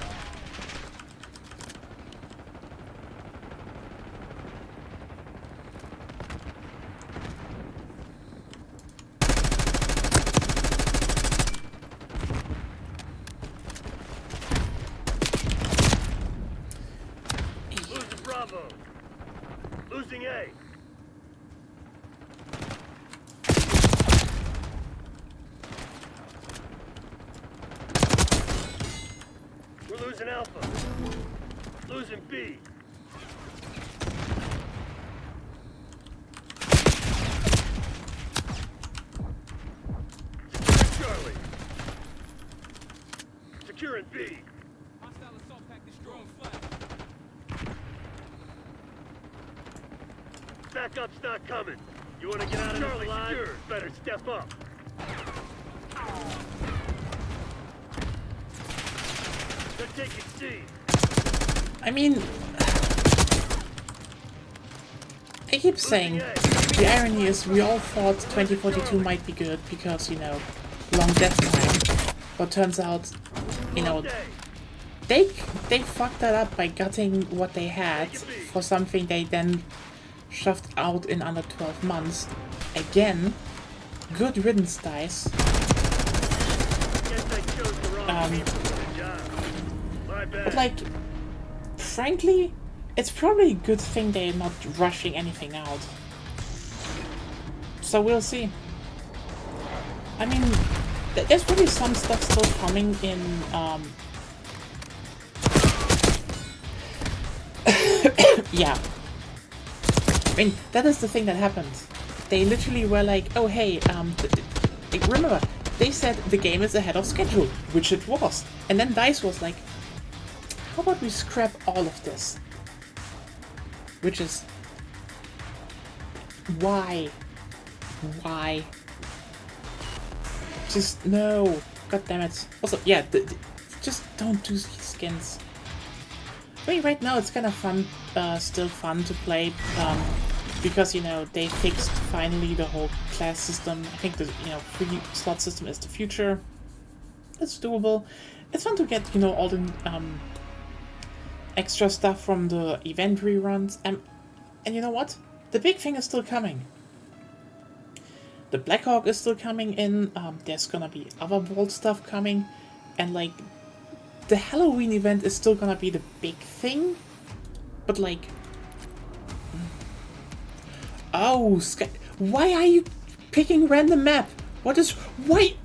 Losing Bravo. Losing A. We're losing Alpha. Losing B. Securing Charlie. Securing B. Hostile assault pack destroyed. Backup's not coming. You want to get out of this alive? Secure. Better step up. They're taking C. I mean, I keep saying, the irony is we all thought 2042 might be good because, you know, long death time. But turns out, you know, they fucked that up by gutting what they had for something they then shoved out in under 12 months. Again, good riddance, dice. Guess I chose the wrong people for the job. My bad. But like, frankly, it's probably a good thing they're not rushing anything out. So we'll see. I mean, there's probably some stuff still coming in, yeah. I mean, that is the thing that happened. They literally were like, oh hey, remember, they said the game is ahead of schedule, which it was. And then DICE was like, how about we scrap all of this? Which is... Why? Why? Just, no. God damn it. Also, yeah, just don't do these skins. I mean, right now it's kind of fun, still fun to play, because, you know, they fixed finally the whole class system. I think the, you know, 3 slot system is the future. It's doable. It's fun to get, you know, all the extra stuff from the event reruns. And you know what? The big thing is still coming. The Blackhawk is still coming in. There's gonna be other Vault stuff coming. And, like, the Halloween event is still gonna be the big thing. But, like... Oh, Sky... Why are you picking random map? What is... Why...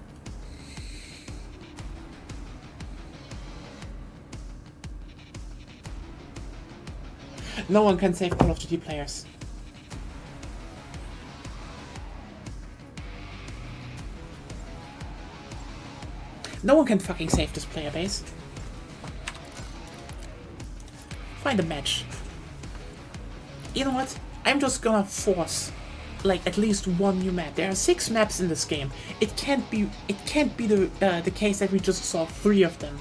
No one can save Call of Duty players. No one can fucking save this player base. Find a match. You know what? I'm just gonna force, like, at least one new map. There are 6 maps in this game. It can't be the case that we just saw 3 of them.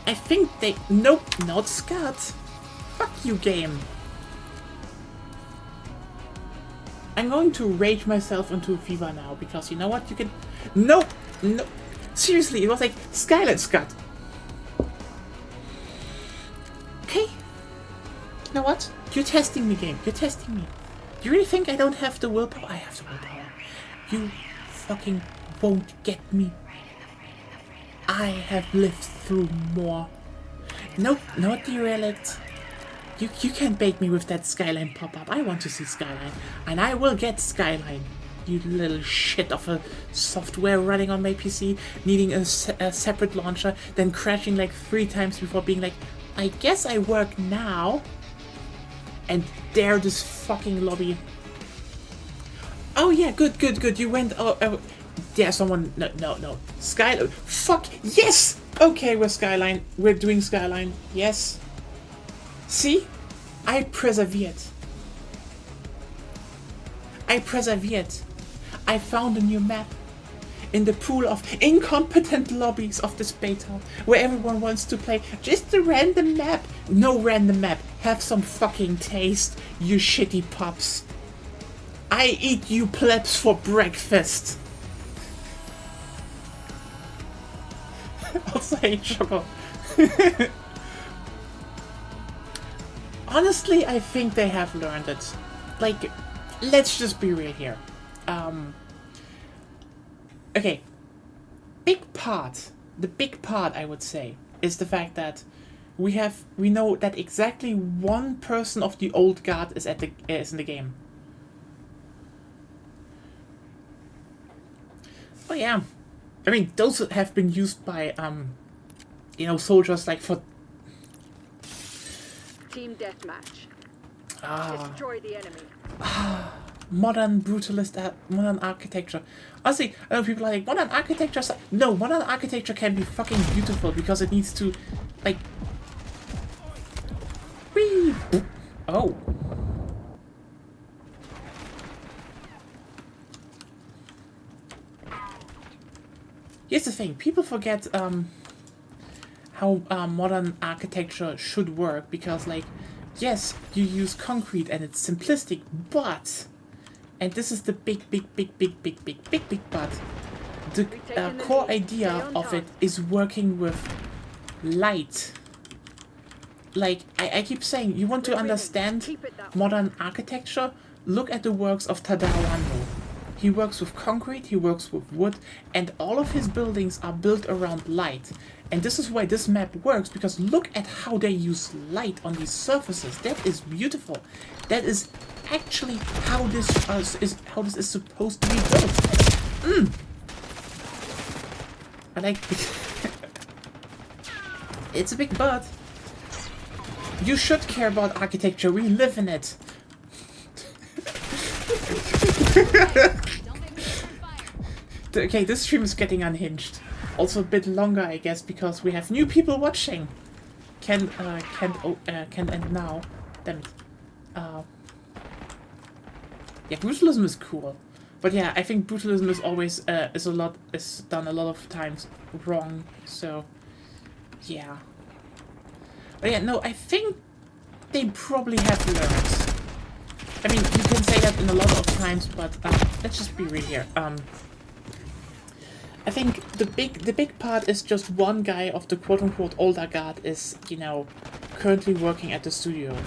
I think they... Nope, not Scott. Fuck you, game. I'm going to rage myself into fever now, because you know what? You can... No! No! Seriously, it was like, Skyline Scott. Okay? You know what? You're testing me, game. You're testing me. You really think I don't have the willpower? I have the willpower. You fucking won't get me. I have lived through more. Nope, not the relict. You can't bait me with that Skyline pop-up. I want to see Skyline. And I will get Skyline. You little shit of a software running on my PC, needing a separate launcher, then crashing like 3 times before being like, I guess I work now. And there this fucking lobby. Oh yeah, good. You went... Yeah, someone... No. Skyline... Fuck! Yes! Okay, we're Skyline. We're doing Skyline. Yes. See? I persevered. I found a new map. In the pool of incompetent lobbies of this beta, where everyone wants to play just a random map. No random map. Have some fucking taste, you shitty pups. I eat you plebs for breakfast. Also hate Choco. Honestly, I think they have learned it. Like, let's just be real here. Okay. The big part, I would say, is the fact that we know that exactly 1 person of the old guard is in the game. Oh yeah. I mean, those have been used by, you know, soldiers like for... Team deathmatch. Destroy the enemy. Modern brutalist, modern architecture. Honestly, I know people are like, modern architecture... No, modern architecture can be fucking beautiful because it needs to, like... Whee! Oh. Here's the thing, people forget how modern architecture should work, because, like, yes, you use concrete and it's simplistic, but, and this is the big but, the core idea of it is working with light. Like, I keep saying, you want to understand modern architecture? Look at the works of Tadao Ando. He works with concrete, he works with wood, and all of his buildings are built around light. And this is why this map works, because look at how they use light on these surfaces. That is beautiful. That is actually how this is supposed to be built. I like it's a big but. You should care about architecture, we live in it. Don't make me open fire. Okay, this stream is getting unhinged. Also a bit longer, I guess, because we have new people watching. Can't end now. Damn it. Yeah, brutalism is cool. But yeah, I think brutalism is always, is done a lot of times wrong, so, yeah. But yeah, no, I think they probably have learned. I mean, you can say that in a lot of times, but let's just be real here. I think the big part is just one guy of the quote-unquote older guard is, you know, currently working at the studio.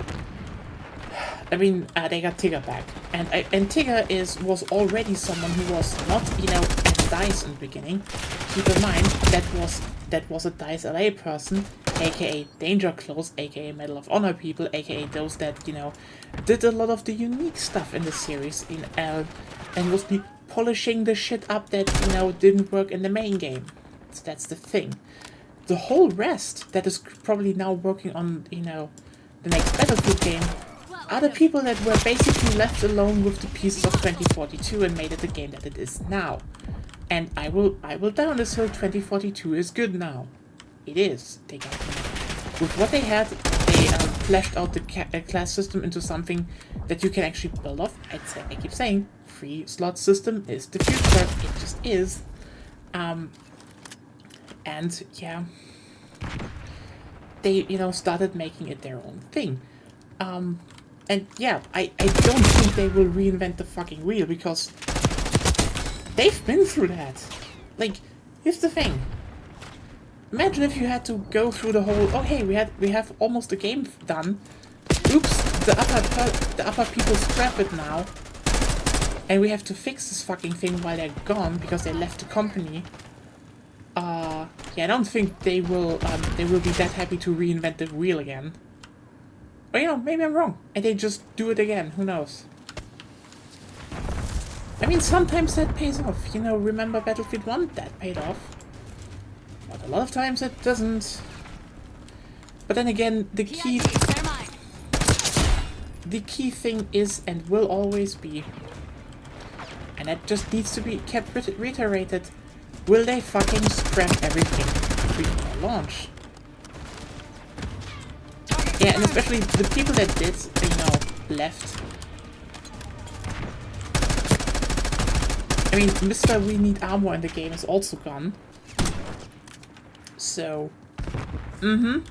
I mean, they got Tigger back, and Tigger was already someone who was not, you know, at DICE in the beginning. Keep in mind that was a DICE LA person, aka Danger Close, aka Medal of Honor people, aka those that, you know, did a lot of the unique stuff in the series and was polishing the shit up that, you know, didn't work in the main game. So that's the thing. The whole rest that is probably now working on, you know, the next Battlefield game are the people that were basically left alone with the pieces of 2042 and made it the game that it is now. And I will down this hill. 2042 is good now. It is. They got with what they had, they fleshed out the class system into something that you can actually build off. I keep saying, free slot system is the future. It just is. And yeah, they, you know, started making it their own thing. And yeah, I don't think they will reinvent the fucking wheel, because they've been through that. Like, here's the thing. Imagine if you had to go through the whole, oh hey, we have almost the game done. Oops, the upper people scrap it now. And we have to fix this fucking thing while they're gone because they left the company. Yeah, I don't think they will be that happy to reinvent the wheel again. But, you know, maybe I'm wrong, and they just do it again, who knows. I mean, sometimes that pays off, you know, remember Battlefield 1? That paid off. But a lot of times it doesn't. But then again, the key thing is and will always be, and that just needs to be kept reiterated, will they fucking scrap everything before launch? Yeah, and especially the people that did, you know, left. I mean, Mr. We Need Armor in the game is also gone. So, I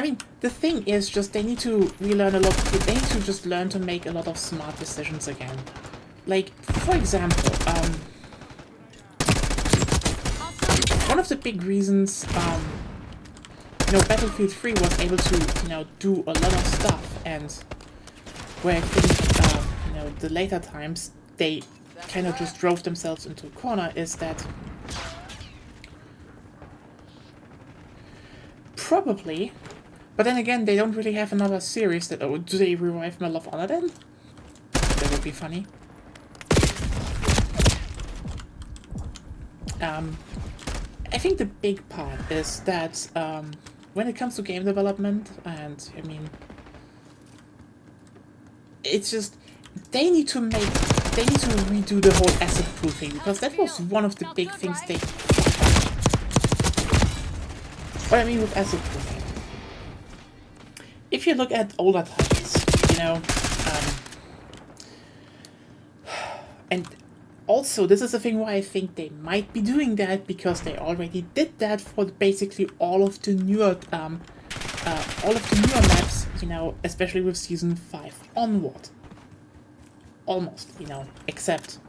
mean, the thing is just they need to relearn a lot. They need to just learn to make a lot of smart decisions again. Like, for example, one of the big reasons, you know, Battlefield 3 was able to, you know, do a lot of stuff, and where I think, you know, the later times, they kind of just drove themselves into a corner, is that probably, but then again, they don't really have another series that, oh, do they revive Medal of Honor then? That would be funny. I think the big part is that, when it comes to game development, and I mean, it's just, they need to redo the whole asset proofing, because that was one of the big things they... What I mean with asset proofing. If you look at older titles, you know, and also this is the thing why I think they might be doing that, because they already did that for basically all of the newer maps, you know, especially with Season 5 onward. Almost, you know, except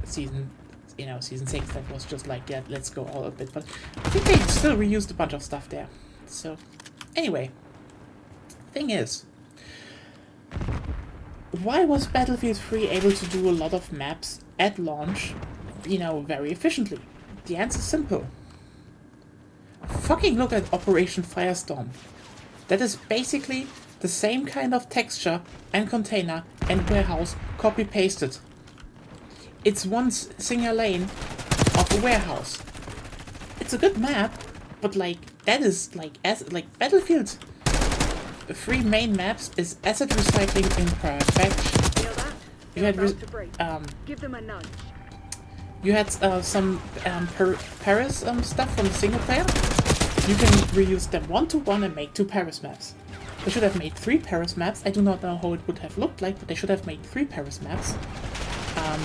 Season 6, that was just like, yeah, let's go all a bit, but I think they still reused a bunch of stuff there. So, anyway, thing is, why was Battlefield 3 able to do a lot of maps at launch, you know, very efficiently? The answer's simple. Fucking look at Operation Firestorm. That is basically the same kind of texture and container and warehouse copy-pasted. It's one single lane of a warehouse. It's a good map, but like, that is like, as like Battlefield three main maps is asset recycling in perfection. Feel that? You had About to break. um Give them a nudge. you had some Paris stuff from the single player. You can reuse them 1-to-1 and make 2 Paris maps. They should have made 3 Paris maps. I do not know how it would have looked like, but they should have made 3 Paris maps. I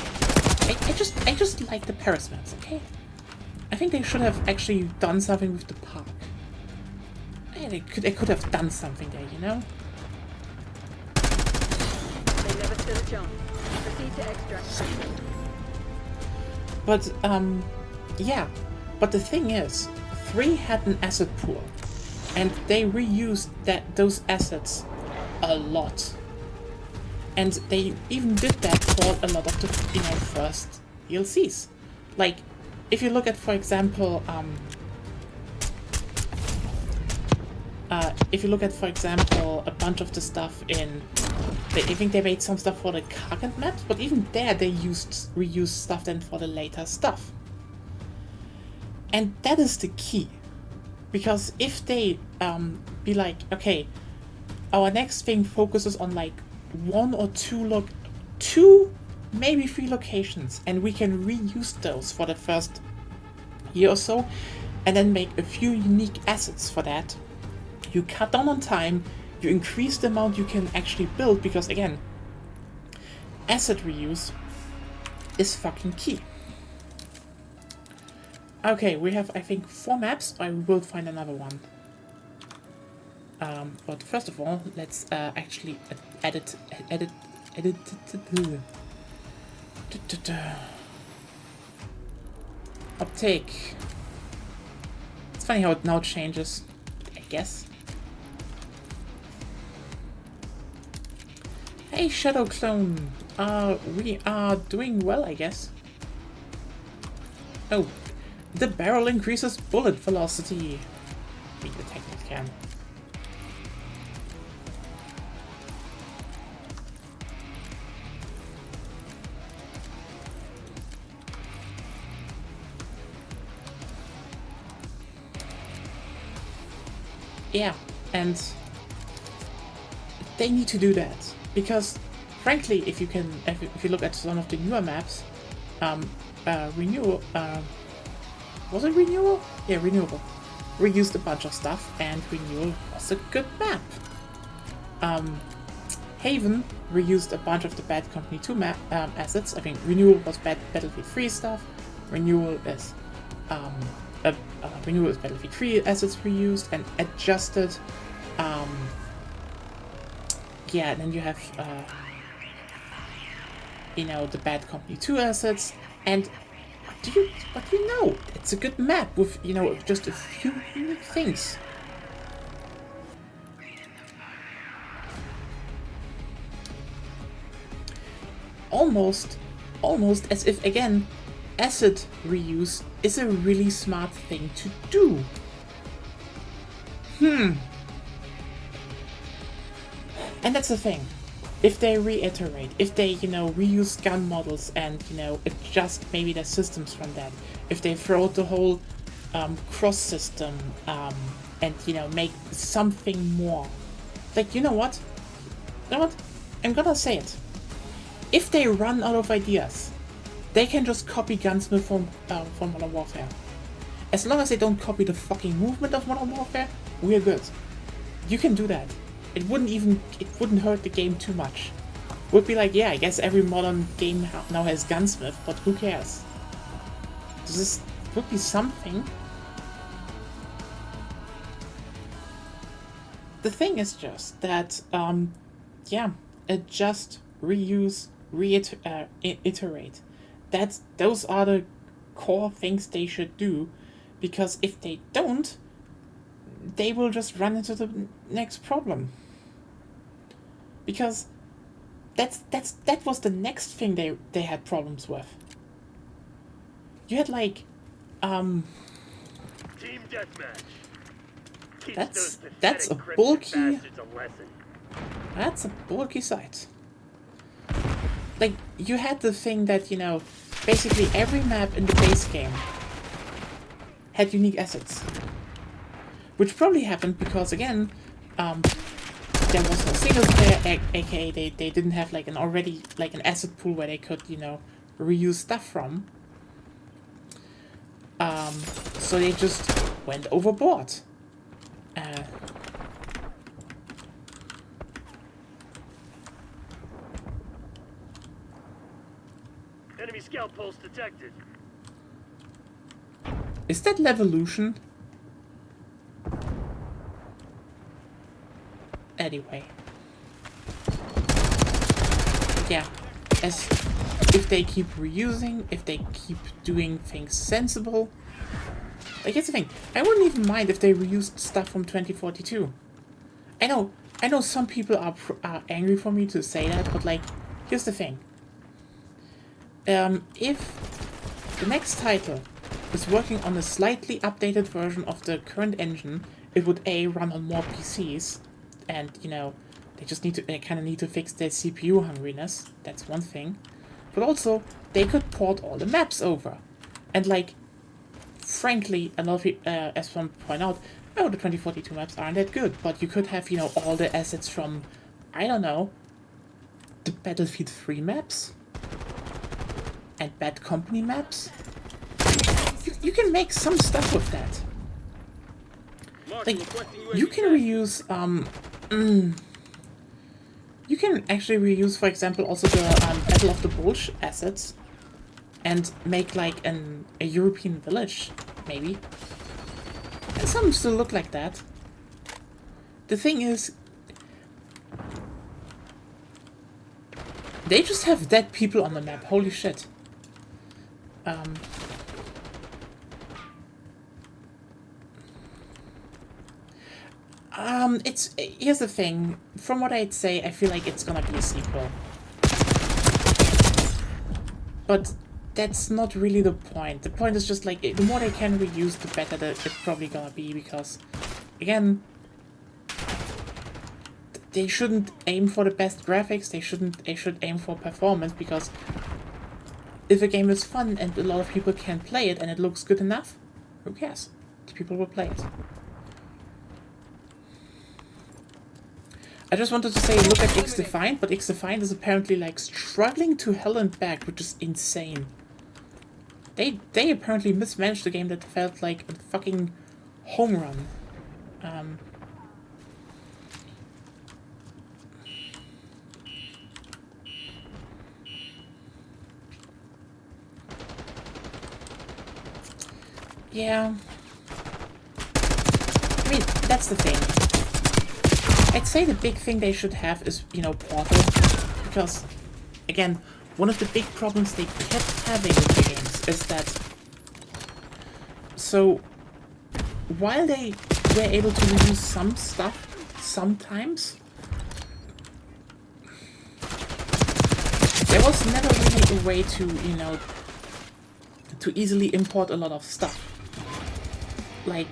just like the Paris maps, okay? I think they should have actually done something with the park. Yeah, they could have done something there, you know? They never stood a chance. Proceed to extract. But, yeah. But the thing is, 3 had an asset pool. And they reused those assets a lot. And they even did that for a lot of the, first DLCs. Like, if you look at, for example, a bunch of the stuff in, I think they made some stuff for the Karkand maps, but even there they reused stuff then for the later stuff. And that is the key. Because if they be like, okay, our next thing focuses on like 1 or 2, maybe 3 locations, and we can reuse those for the first year or so, and then make a few unique assets for that. You cut down on time, you increase the amount you can actually build, because again, asset reuse is fucking key. Okay, we have, I think, 4 maps. I will find another one. But first of all, let's actually edit. Uptake. It's funny how it now changes, I guess. Hey, Shadow Clone. We are doing well, I guess. Oh. The barrel increases bullet velocity. Beat the technique can. Yeah, and they need to do that because, frankly, if you look at some of the newer maps, Renewal. Was it Renewal? Yeah, Renewal. Reused a bunch of stuff, and Renewal was a good map. Haven reused a bunch of the Bad Company 2 map assets. I think Renewal was Battlefield 3 stuff. Renewal is Battlefield 3 assets reused and adjusted. Yeah, and then you have the Bad Company 2 assets, and But you know, it's a good map with, just a few unique things. Almost as if, again, asset reuse is a really smart thing to do. And that's the thing. If they reiterate, if they, reuse gun models and, adjust maybe their systems from that, if they throw out the whole cross system and, make something more. Like, you know what? I'm gonna say it. If they run out of ideas, they can just copy Gunsmith from Modern Warfare. As long as they don't copy the fucking movement of Modern Warfare, we're good. You can do that. It wouldn't hurt the game too much. Would be like, yeah, I guess every modern game now has Gunsmith, but who cares? This would be something. The thing is just that, adjust, reuse, iterate. Those are the core things they should do, because if they don't, they will just run into the next problem. Because that was the next thing they had problems with. You had like Team deathmatch. Teach those that's a pathetic bulky bastards a lesson. That's a bulky sight. Like, you had the thing that, basically every map in the base game had unique assets. Which probably happened because, again, there was no singles player, aka they didn't have like an already like an asset pool where they could, you know, reuse stuff from. So they just went overboard. Enemy scout pulse detected. Is that Levolution? Anyway. Yeah. As if they keep reusing, if they keep doing things sensible. Like, here's the thing. I wouldn't even mind if they reused stuff from 2042. I know some people are angry for me to say that, but like, here's the thing. If the next title is working on a slightly updated version of the current engine, it would A, run on more PCs, and, you know, they kind of need to fix their CPU hungriness. That's one thing. But also, they could port all the maps over. And, like, frankly, a lot of people, as some point out, oh, the 2042 maps aren't that good, but you could have, you know, all the assets from, I don't know, the Battlefield 3 maps? And Bad Company maps? You can make some stuff with that. Like, you can reuse, you can actually reuse, for example, also the Battle of the Bulge assets and make like a European village, maybe. And some still look like that. The thing is, they just have dead people on the map. Holy shit. Here's the thing. From what I'd say, I feel like it's gonna be a sequel. But that's not really the point. The point is just like, the more they can reuse, the better it's probably gonna be, because, again, they shouldn't aim for the best graphics, they should aim for performance, because if a game is fun and a lot of people can play it and it looks good enough, who cares? The people will play it. I just wanted to say, look at X-Defined, but X-Defined is apparently like struggling to hell and back, which is insane. They apparently mismanaged a game that felt like a fucking home run. Yeah. I mean, that's the thing. I'd say the big thing they should have is, you know, Portal. Because, again, one of the big problems they kept having with the games is that... So, while they were able to reuse some stuff, sometimes, there was never really a way to, you know, to easily import a lot of stuff. Like,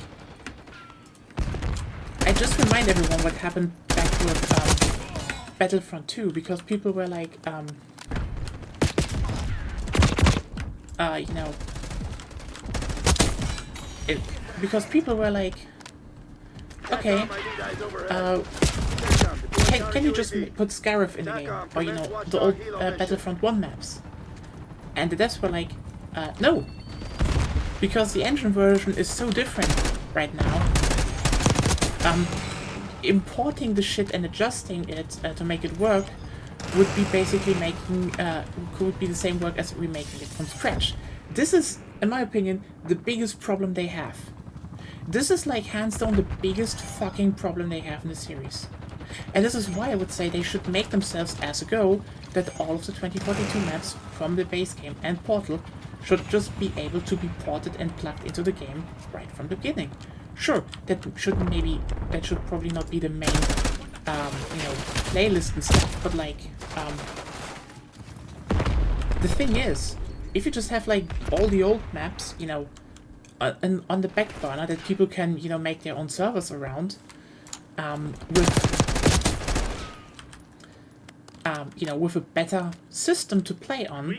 I just remind everyone what happened back with Battlefront 2, because people were like, you know, because people were like, okay, can you just put Scarif in the game, or, you know, the old Battlefront 1 maps? And the devs were like, no, because the engine version is so different right now. Importing the shit and adjusting it to make it work would be basically could be the same work as remaking it from scratch. This is, in my opinion, the biggest problem they have. This is like hands down the biggest fucking problem they have in the series. And this is why I would say they should make themselves as a go that all of the 2042 maps from the base game and Portal should just be able to be ported and plugged into the game right from the beginning. Sure, that should probably not be the main, you know, playlist and stuff, but like, the thing is, if you just have like all the old maps, you know, on the back burner that people can, you know, make their own servers around, you know, with a better system to play on,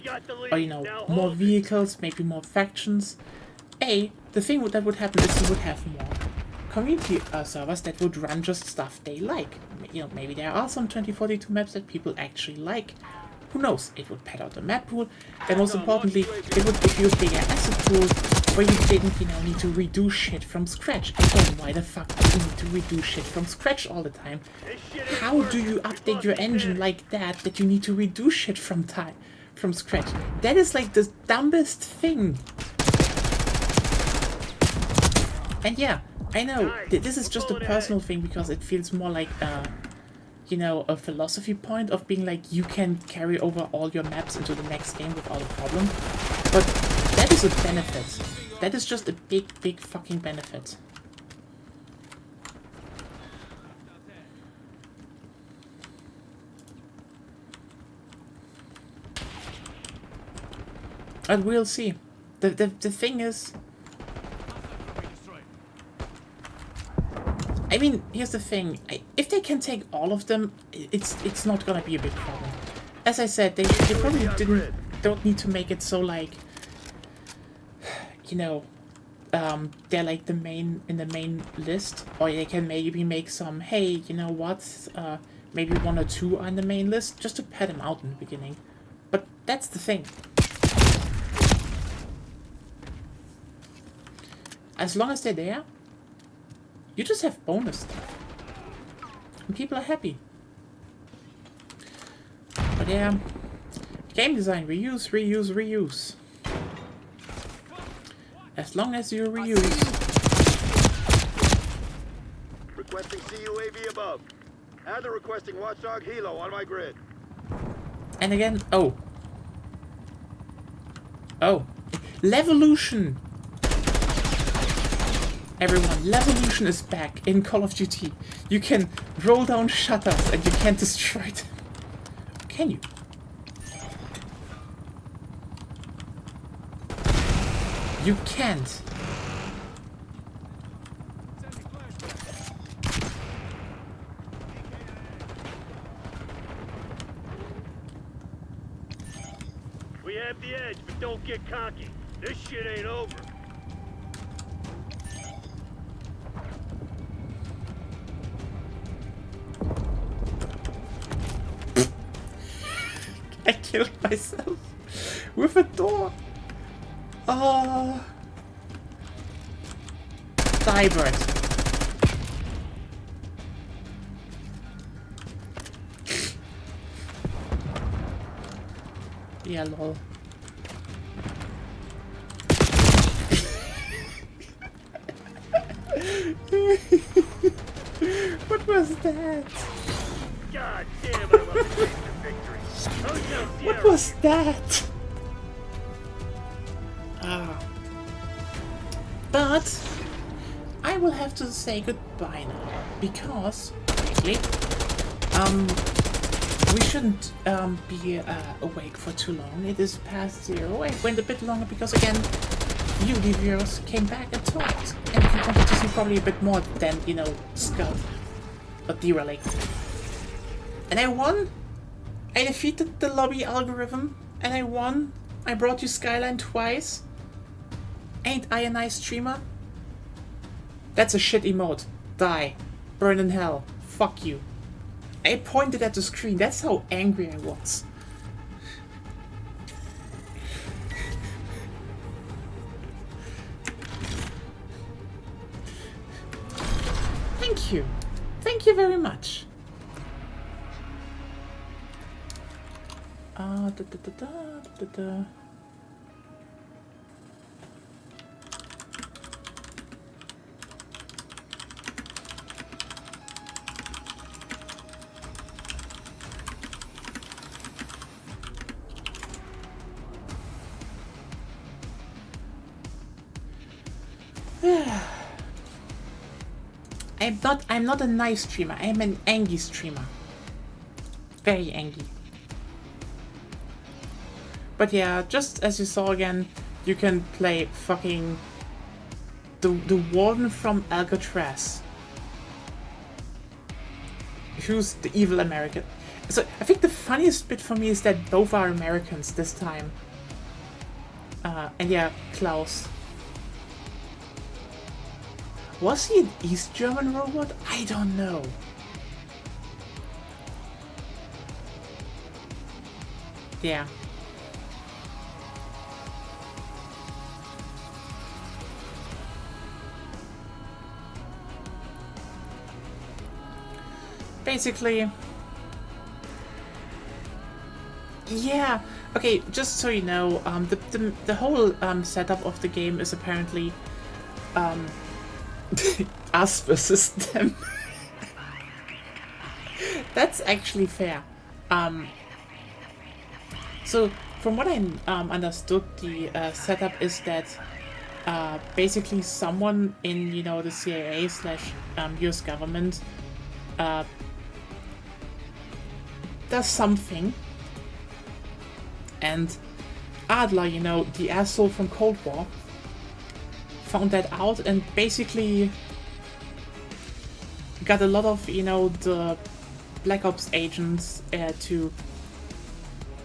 or, you know, more vehicles, maybe more factions, the thing that would happen is you would have more community servers that would run just stuff they like. you know, maybe there are some 2042 maps that people actually like. Who knows? It would pad out the map pool. And most importantly, it would give you a bigger asset pool where you didn't, you know, need to redo shit from scratch. Again, why the fuck do you need to redo shit from scratch all the time? How do you update your engine like that you need to redo shit from scratch? That is like the dumbest thing. And yeah, I know this is just a personal thing because it feels more like you know, a philosophy point of being like, you can carry over all your maps into the next game without a problem. But that is a benefit. That is just a big fucking benefit. And we'll see. The thing is, I mean, here's the thing. If they can take all of them, it's not gonna be a big problem. As I said, they probably don't need to make it so like, you know, they're like in the main list, or they can maybe make some. Hey, you know what? Maybe 1 or 2 are in the main list, just to pad them out in the beginning. But that's the thing. As long as they're there, you just have bonus stuff. And people are happy. But yeah, game design, reuse, reuse, reuse. As long as you reuse. Requesting CUAV above. And requesting Watchdog Helo on my grid. And again, oh. Levolution! Everyone, Levolution is back in Call of Duty. You can roll down shutters and you can't destroy them. Can you? You can't. We have the edge, but don't get cocky. This shit ain't over. I killed myself with a door. Oh. Die, bird. Yeah, lol. What was that? God damn, I love the taste of victory. Hotel Sierra. What was that? Ah. But I will have to say goodbye now because actually, we shouldn't be awake for too long. It is past 0. I went a bit longer because again, you, the viewers, came back and talked, and you wanted to see probably a bit more than, you know, Scud or Derelict. And I won. I defeated the lobby algorithm, and I won. I brought you Skyline twice. Ain't I a nice streamer? That's a shit emote. Die. Burn in hell. Fuck you. I pointed at the screen. That's how angry I was. Thank you. Thank you very much. I'm not a nice streamer. I am an angry streamer. Very angry. But yeah, just as you saw again, you can play fucking the warden from Alcatraz, who's the evil American. So I think the funniest bit for me is that both are Americans this time. And yeah, Klaus. Was he an East German robot? I don't know. Yeah. Basically, yeah. Okay, just so you know, the whole setup of the game is apparently us versus them. That's actually fair. So from what I understood, the setup is that basically someone in the CIA slash US government does something, and Adler, the asshole from Cold War, found that out and basically got a lot of the Black Ops agents to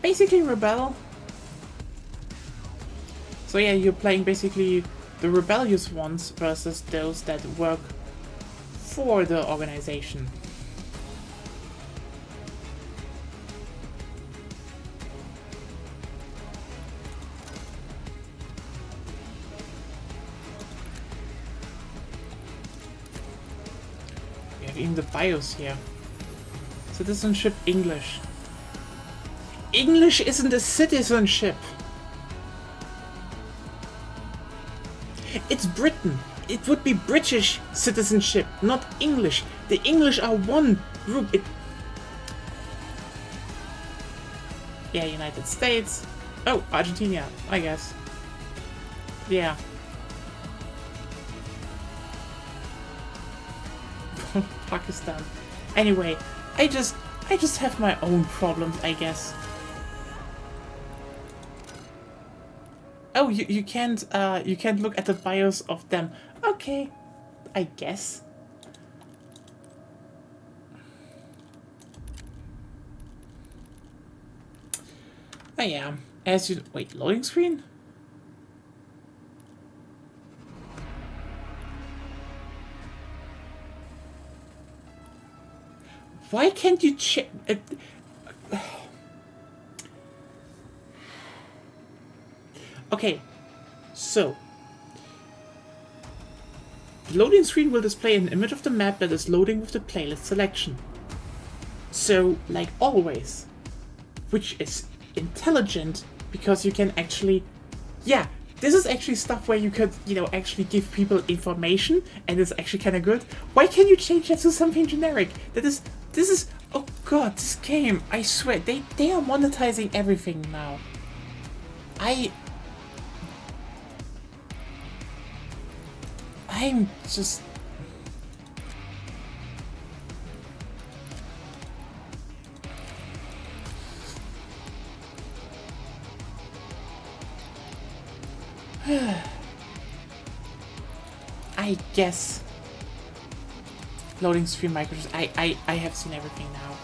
basically rebel. So yeah, you're playing basically the rebellious ones versus those that work for the organization. We have even the BIOS here. Citizenship English. English isn't a citizenship. It's Britain. It would be British citizenship, not English. The English are one group. Yeah, United States. Oh, Argentina, I guess. Yeah. Pakistan. Anyway, I just have my own problems, I guess. Oh, you can't look at the BIOS of them. Okay, I guess. Oh yeah, as you wait, loading screen. Why can't you check? Okay, so the loading screen will display an image of the map that is loading with the playlist selection. So, like always, which is intelligent because you can actually, yeah, this is actually stuff where you could, actually give people information, and it's actually kind of good. Why can't you change that to something generic? This is, oh god, this game, I swear, they are monetizing everything now. I'm just... I guess loading screen microchips. I have seen everything now.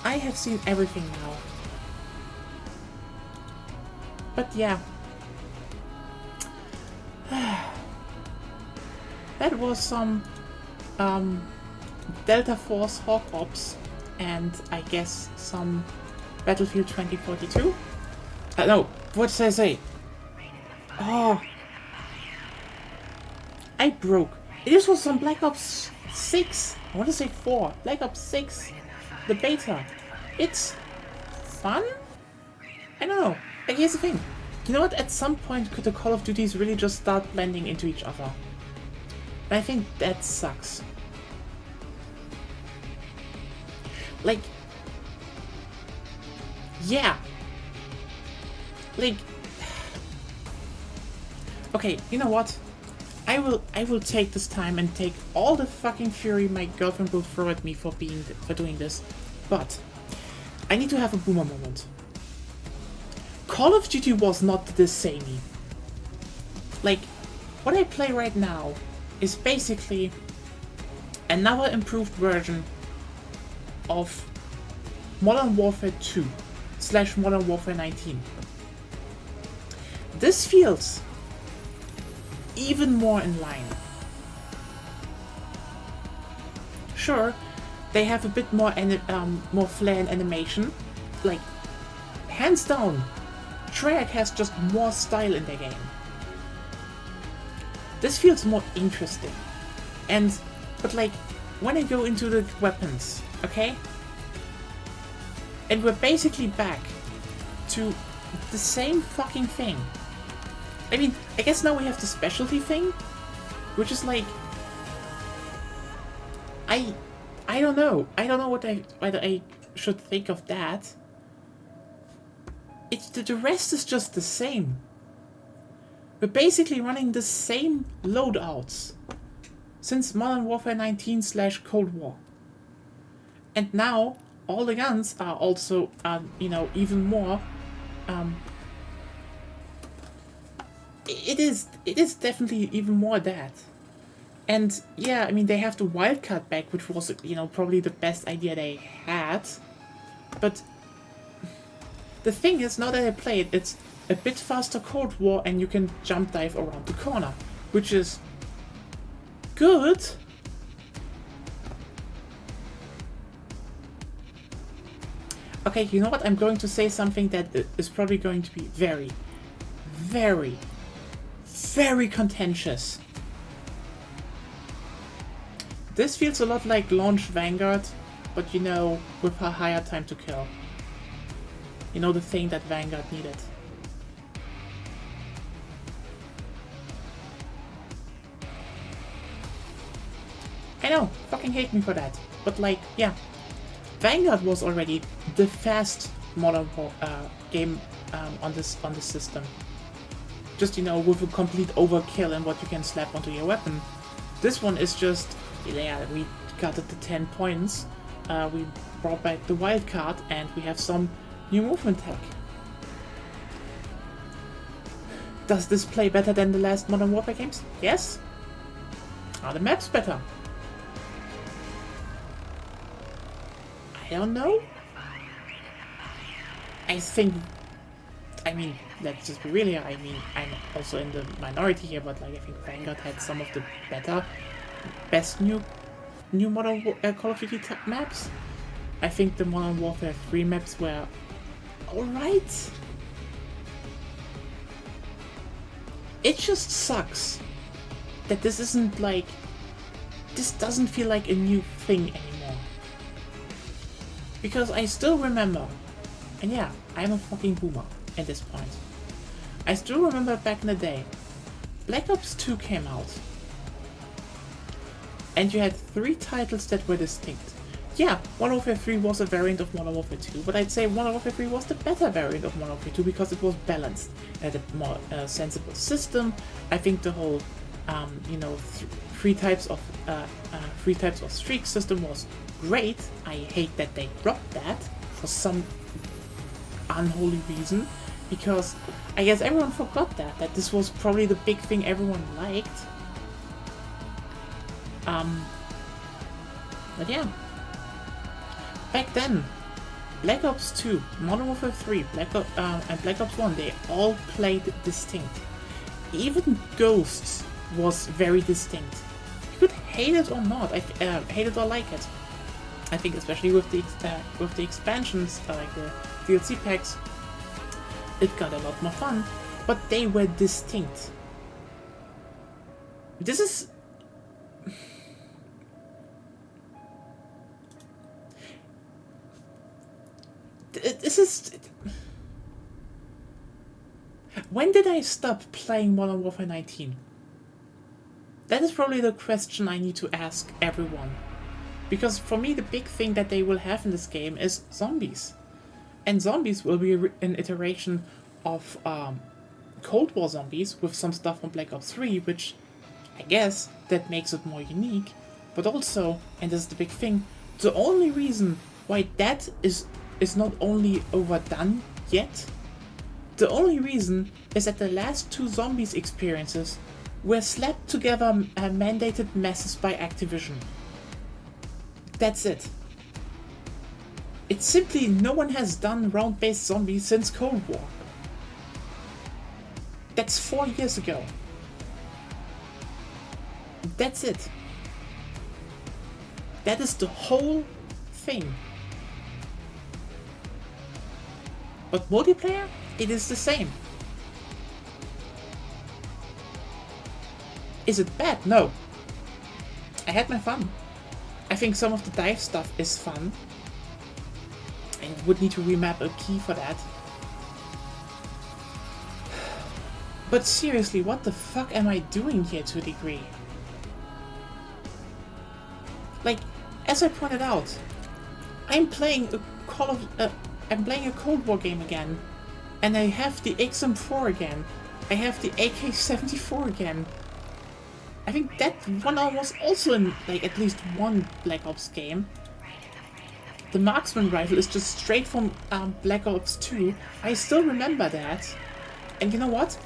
I have seen everything now. But yeah. That was some Delta Force Hawk Ops, and I guess some Battlefield 2042. No, what did I say? Oh, I broke. This was some Black Ops 6. I want to say 4. Black Ops 6, the beta. It's fun. I don't know. Like, here's the thing. You know what? At some point, could the Call of Duties really just start blending into each other? And I think that sucks. Like, yeah. Like, okay, you know what? I will take this time and take all the fucking fury my girlfriend will throw at me for doing this. But I need to have a boomer moment. Call of Duty was not this samey. Like, what I play right now is basically another improved version of Modern Warfare 2 / Modern Warfare 19. This feels even more in line. Sure, they have a bit more more flair and animation, like hands down, Treyarch has just more style in their game. This feels more interesting. But like, when I go into the weapons, okay? And we're basically back to the same fucking thing. I mean, I guess now we have the specialty thing, which is like, I don't know. I don't know whether I should think of that. The rest is just the same. We're basically running the same loadouts since Modern Warfare 19/Cold War. And now all the guns are also, even more. It is definitely even more that. And yeah, I mean, they have the wildcard back, which was, probably the best idea they had. But the thing is, now that I play it, it's a bit faster Cold War and you can jump dive around the corner, which is good. Okay, you know what? I'm going to say something that is probably going to be very, very, very contentious. This feels a lot like launch Vanguard, but with a higher time to kill. The thing that Vanguard needed. I know, fucking hate me for that. But like, yeah. Vanguard was already the fast modern game on this system. Just, with a complete overkill and what you can slap onto your weapon. This one is just, yeah, we got it to 10 points. We brought back the wildcard and we have some new movement tech. Does this play better than the last Modern Warfare games? Yes. Are the maps better? I don't know. I mean, let's just be real here. I mean, I'm also in the minority here, but like, I think Vanguard had some of the best new Modern Call of Duty maps. I think the Modern Warfare 3 maps were alright. It just sucks that this doesn't feel like a new thing anymore. Because I still remember, and yeah, I'm a fucking boomer at this point. I still remember back in the day, Black Ops 2 came out. And you had 3 titles that were distinct. Yeah, Modern Warfare 3 was a variant of Modern Warfare 2, but I'd say Modern Warfare 3 was the better variant of Modern Warfare 2 because it was balanced. It had a more sensible system. I think the whole, three types of streak system was great. I hate that they dropped that for some unholy reason, because I guess everyone forgot that this was probably the big thing everyone liked. But yeah. Back then, Black Ops 2, Modern Warfare 3, and Black Ops 1, they all played distinct. Even Ghosts was very distinct. You could hate it or not, hate it or like it. I think especially with the expansions, like the DLC packs, it got a lot more fun, but they were distinct. This is... When did I stop playing Modern Warfare 19? That is probably the question I need to ask everyone. Because for me, the big thing that they will have in this game is zombies. And zombies will be an iteration of Cold War zombies with some stuff from Black Ops 3, which I guess that makes it more unique. But also, and this is the big thing, the only reason why that is not only overdone yet, the only reason is that the last 2 zombies experiences were slapped together mandated messes by Activision. That's it. It's simply no one has done round-based zombies since Cold War. That's 4 years ago. That's it. That is the whole thing. But multiplayer, it is the same. Is it bad? No. I had my fun. I think some of the dive stuff is fun. And would need to remap a key for that. But seriously, what the fuck am I doing here to a degree? Like, as I pointed out, I'm playing a Cold War game again, and I have the XM4 again. I have the AK-74 again. I think that one was also in like at least one Black Ops game. The marksman rifle is just straight from Black Ops 2. I still remember that. And you know what?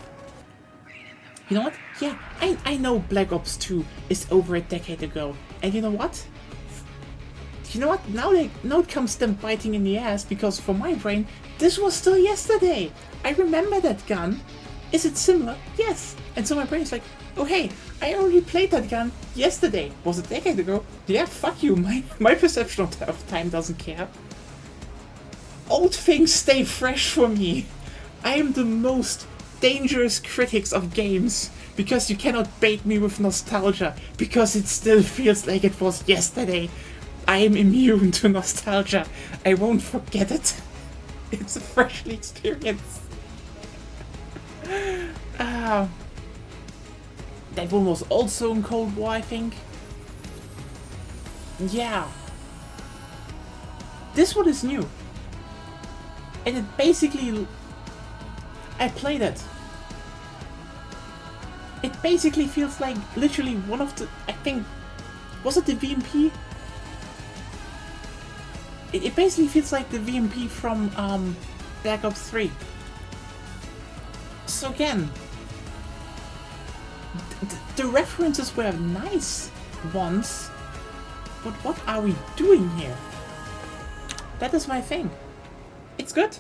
You know what? Yeah, I know Black Ops 2 is over a decade ago. And you know what? You know what? Now it comes them biting in the ass, because for my brain, this was still yesterday. I remember that gun. Is it similar? Yes. And so my brain is like, oh hey, I already played that gun yesterday. Was it a decade ago? Yeah, fuck you. My perception of time doesn't care. Old things stay fresh for me. I am the most dangerous critics of games, because you cannot bait me with nostalgia, because it still feels like it was yesterday. I am immune to nostalgia. I won't forget it. It's a freshly experience. That one was also in Cold War, I think. Yeah. This one is new. And it basically... I played it. It basically feels like literally one of the... I think... Was it the VMP? It basically feels like the VMP from Black Ops 3. So again, the references were nice once, but what are we doing here? That is my thing. It's good.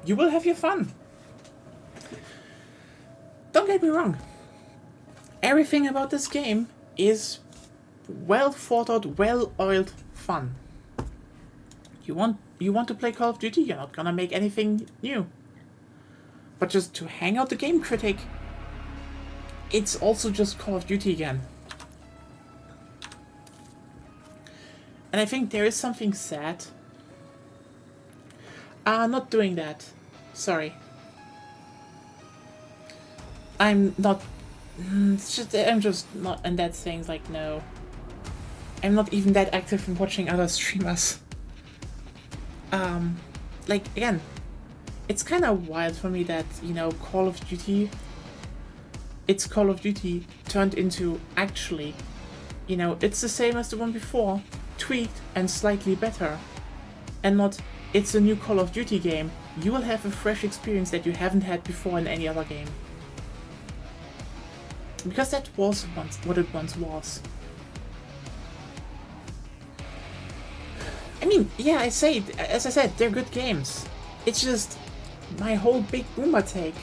You will have your fun. Don't get me wrong. Everything about this game is well thought out, well oiled fun. You want to play Call of Duty, you're not gonna make anything new. But just to hang out the game critic, it's also just Call of Duty again. And I think there is something sad. Not doing that. Sorry. I'm just not in that thing, like, no. I'm not even that active in watching other streamers. Like, again, it's kind of wild for me that, you know, Call of Duty turned into actually, you know, it's the same as the one before, tweaked and slightly better, and not, it's a new Call of Duty game, you will have a fresh experience that you haven't had before in any other game. Because that was once what it once was. I mean, yeah, as I said, they're good games. It's just my whole big boomer take.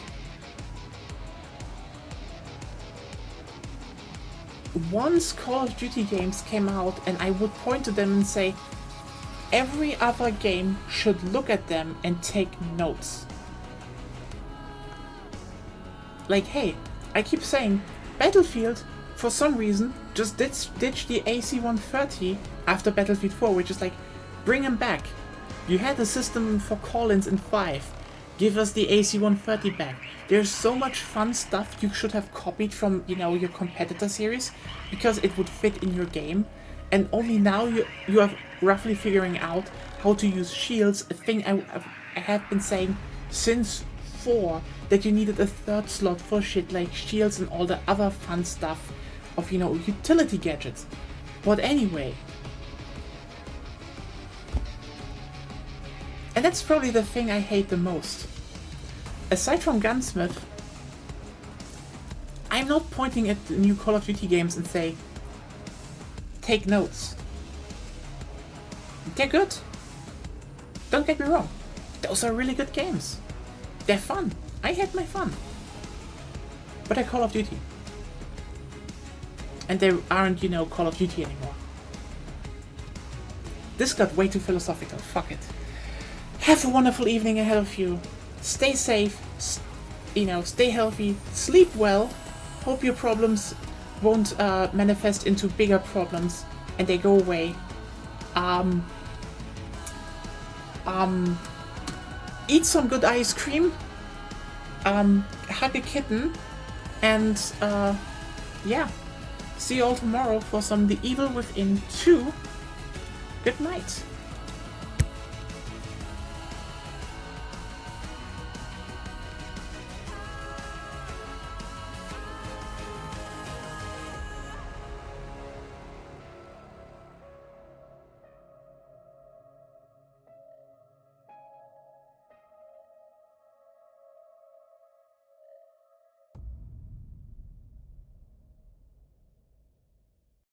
Once Call of Duty games came out, and I would point to them and say, every other game should look at them and take notes. Like, hey, I keep saying, Battlefield, for some reason, just ditched the AC-130 after Battlefield 4, which is like, bring him back. You had a system for call-ins in 5. Give us the AC-130 back. There's so much fun stuff you should have copied from, you know, your competitor series, because it would fit in your game. And only now you are roughly figuring out how to use shields, a thing I have been saying since 4, that you needed a third slot for shit like shields and all the other fun stuff of, you know, utility gadgets. But anyway. And that's probably the thing I hate the most. Aside from Gunsmith, I'm not pointing at the new Call of Duty games and say, take notes. They're good. Don't get me wrong. Those are really good games. They're fun. I had my fun. But they're Call of Duty. And they aren't, you know, Call of Duty anymore. This got way too philosophical. Fuck it. Have a wonderful evening ahead of you. stay safe, stay healthy, sleep well. Hope your problems won't manifest into bigger problems and they go away. Eat some good ice cream. Hug a kitten. And yeah. See you all tomorrow for some The Evil Within 2. Good night.